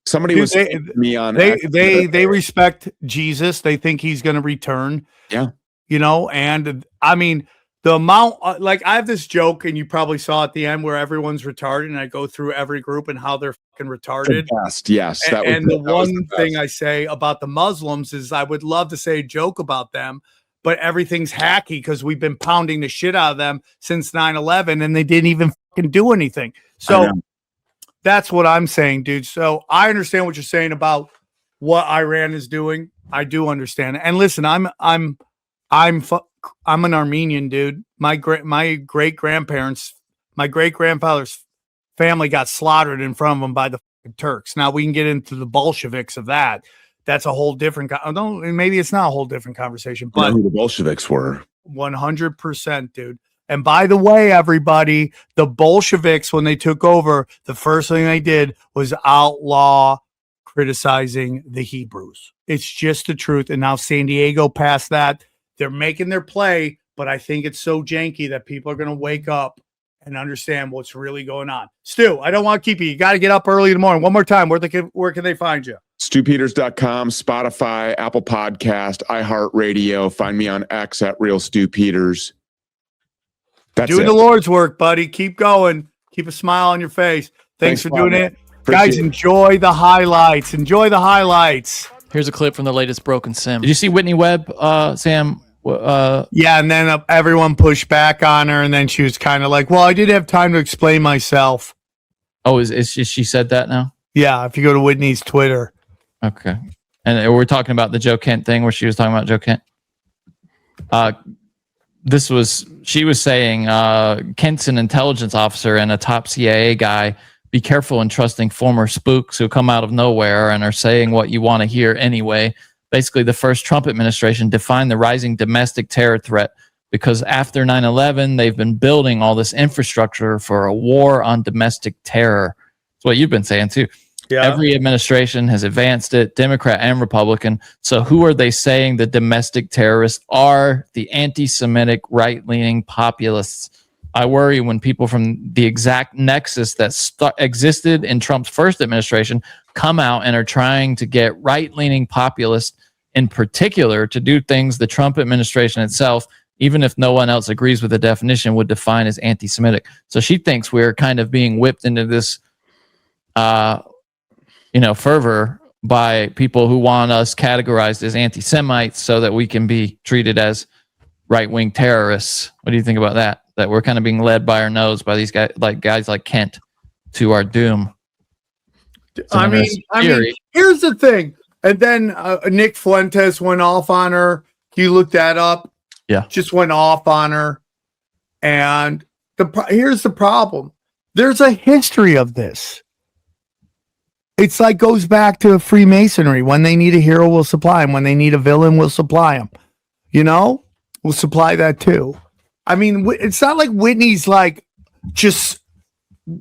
Somebody was me on. They respect Jesus. They think he's going to return. Yeah. You know, and I mean the amount. I have this joke, and you probably saw at the end where everyone's retarded, and I go through every group and how they're fucking retarded. The best, yes. And the one thing I say about the Muslims is I would love to say a joke about them, but everything's hacky because we've been pounding the shit out of them since 9/11, and they didn't even fucking do anything. So that's what I'm saying, dude. So I understand what you're saying about what Iran is doing. I do understand it. And listen, I'm an Armenian, dude. My great grandfather's family got slaughtered in front of them by the Turks. Now we can get into the Bolsheviks of that. That's a whole different. Maybe it's not a whole different conversation. But you know who the Bolsheviks were? 100%, dude. And by the way, everybody, the Bolsheviks, when they took over, the first thing they did was outlaw criticizing the Hebrews. It's just the truth. And now San Diego passed that. They're making their play, but I think it's so janky that people are going to wake up and understand what's really going on. Stu, I don't want to keep you. You got to get up early in the morning. One more time. Where can they find you? StuPeters.com, Spotify, Apple Podcast, iHeartRadio. Find me on X at Real Stu Peters. That's doing it. the Lord's work, buddy. Keep going. Keep a smile on your face. Thanks for doing it. Guys, enjoy the highlights. Enjoy the highlights. Here's a clip from the latest Broken Sim. Did you see Whitney Webb, Sam? Yeah, and then everyone pushed back on her, and then she was kind of like, well, I didn't have time to explain myself. Oh, is she said that now? Yeah, if you go to Whitney's Twitter. Okay. And we're talking about the Joe Kent thing where she was talking about Joe Kent. She was saying Kent's an intelligence officer and a top CIA guy. Be careful in trusting former spooks who come out of nowhere and are saying what you want to hear anyway. Basically, the first Trump administration defined the rising domestic terror threat because after 9/11, they've been building all this infrastructure for a war on domestic terror. That's what you've been saying too. Yeah. Every administration has advanced it, Democrat and Republican. So who are they saying the domestic terrorists are? The anti-Semitic right-leaning populists. I worry when people from the exact nexus that existed in Trump's first administration come out and are trying to get right-leaning populists in particular to do things the Trump administration itself, even if no one else agrees with the definition, would define as anti-Semitic. So she thinks we're kind of being whipped into this fervor by people who want us categorized as anti-Semites so that we can be treated as right-wing terrorists. What do you think about that? That we're kind of being led by our nose by these guys like Kent to our doom. I mean, here's the thing. And then Nick Fuentes went off on her. You looked that up. Yeah. Just went off on her. And here's the problem. There's a history of this. It's like goes back to Freemasonry. When they need a hero, we'll supply him. When they need a villain, we'll supply him. We'll supply that too. I mean, it's not like Whitney's like just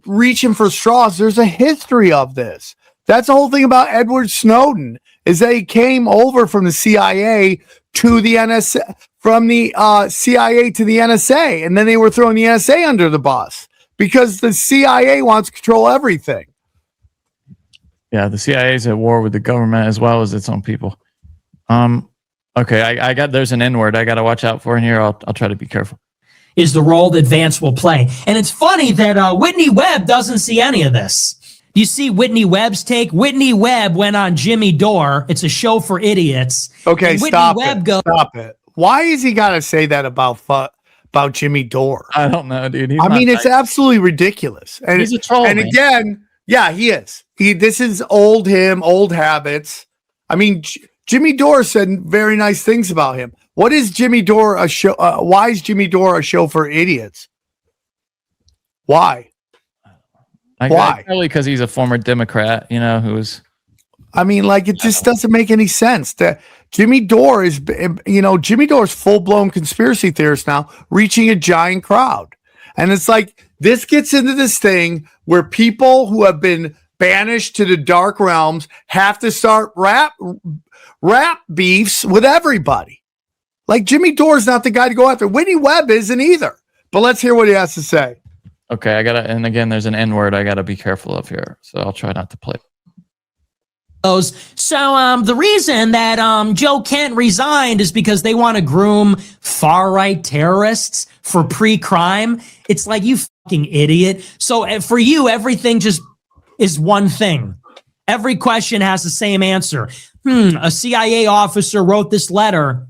reaching for straws. There's a history of this. That's the whole thing about Edward Snowden is that he came over from the CIA to the NSA, from the CIA to the NSA, and then they were throwing the NSA under the bus because the CIA wants to control everything. Yeah, the CIA is at war with the government as well as its own people. Okay, there's an N-word I got to watch out for in here. I'll try to be careful. Is the role that Vance will play. And it's funny that Whitney Webb doesn't see any of this. You see Whitney Webb's take? Whitney Webb went on Jimmy Dore. It's a show for idiots. Okay, stop it. Why is he got to say that about Jimmy Dore? I don't know, dude. It's absolutely ridiculous. And he's a troll. And again, yeah, he is. This is old habits. I mean, Jimmy Dore said very nice things about him. What is Jimmy Dore a show? Why is Jimmy Dore a show for idiots? Why? Why? Probably because he's a former Democrat, who's. I mean, like, it just doesn't make any sense. That Jimmy Dore is, Jimmy Dore's full-blown conspiracy theorist now, reaching a giant crowd. And it's like, this gets into this thing where people who have been banished to the dark realms have to start rap beefs with everybody. Like, Jimmy Dore's not the guy to go after. Whitney Webb isn't either. But let's hear what he has to say. Okay, and again, there's an N-word I gotta be careful of here, so I'll try not to play. So the reason that Joe Kent resigned is because they want to groom far-right terrorists for pre-crime. It's like, you fucking idiot. So for you, everything just is one thing. Every question has the same answer. A CIA officer wrote this letter.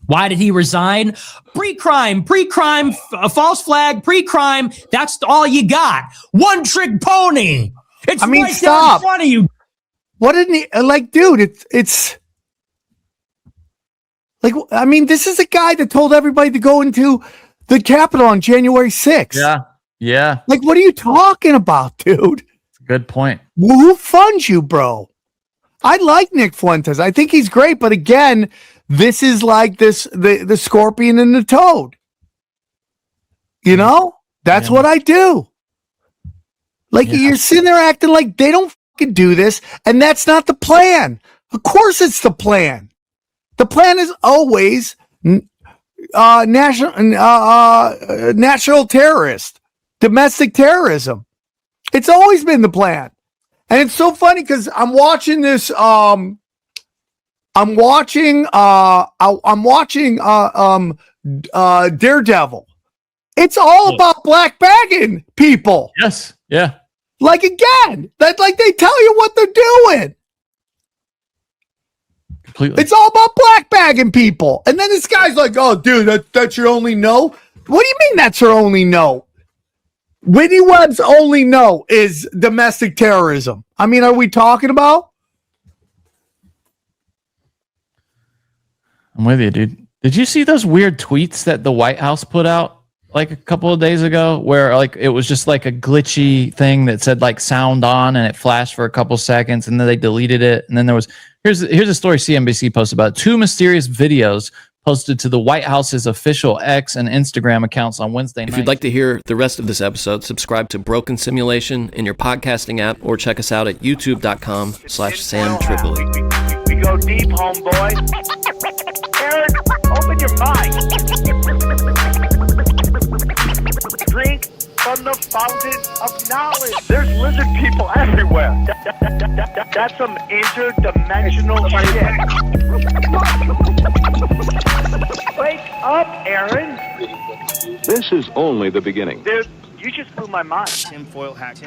Why did he resign? Pre-crime, false flag, pre-crime. That's all you got. One trick pony. It's right there in front of you. What didn't he like, dude? It's Like, I mean, this is a guy that told everybody to go into the Capitol on January 6th. Yeah. Yeah. Like, what are you talking about, dude? Good point. Well, who funds you, bro? I like Nick Fuentes. I think he's great. But again, this is like the scorpion and the toad. You know? That's what I do. Like, you're sitting there acting like they don't fucking do this, and that's not the plan. Of course it's the plan. The plan is always national terrorist, domestic terrorism. It's always been the plan. And it's so funny because I'm watching this. I'm watching Daredevil. It's all about black bagging people. Yes. Yeah. Like, again, that like they tell you what they're doing. Completely. It's all about black bagging people. And then this guy's like, oh, dude, that's your only no? What do you mean that's her only no? Whitney Webb's only no is domestic terrorism. I mean, are we talking about? I'm with you, dude. Did you see those weird tweets that the White House put out like a couple of days ago where like it was just like a glitchy thing that said like sound on and it flashed for a couple seconds and then they deleted it. And then there was, here's a story CNBC posted about 2 mysterious videos posted to the White House's official X and Instagram accounts on Wednesday night. If you'd like to hear the rest of this episode, subscribe to Broken Simulation in your podcasting app or check us out at youtube.com/Sam Tripoli. We go deep, homeboy. Aaron, open your mind. Drink from the fountain of knowledge. There's lizard people everywhere. That's some interdimensional shit. Wake up, Aaron. This is only the beginning. Dude, you just blew my mind. Tinfoil hat.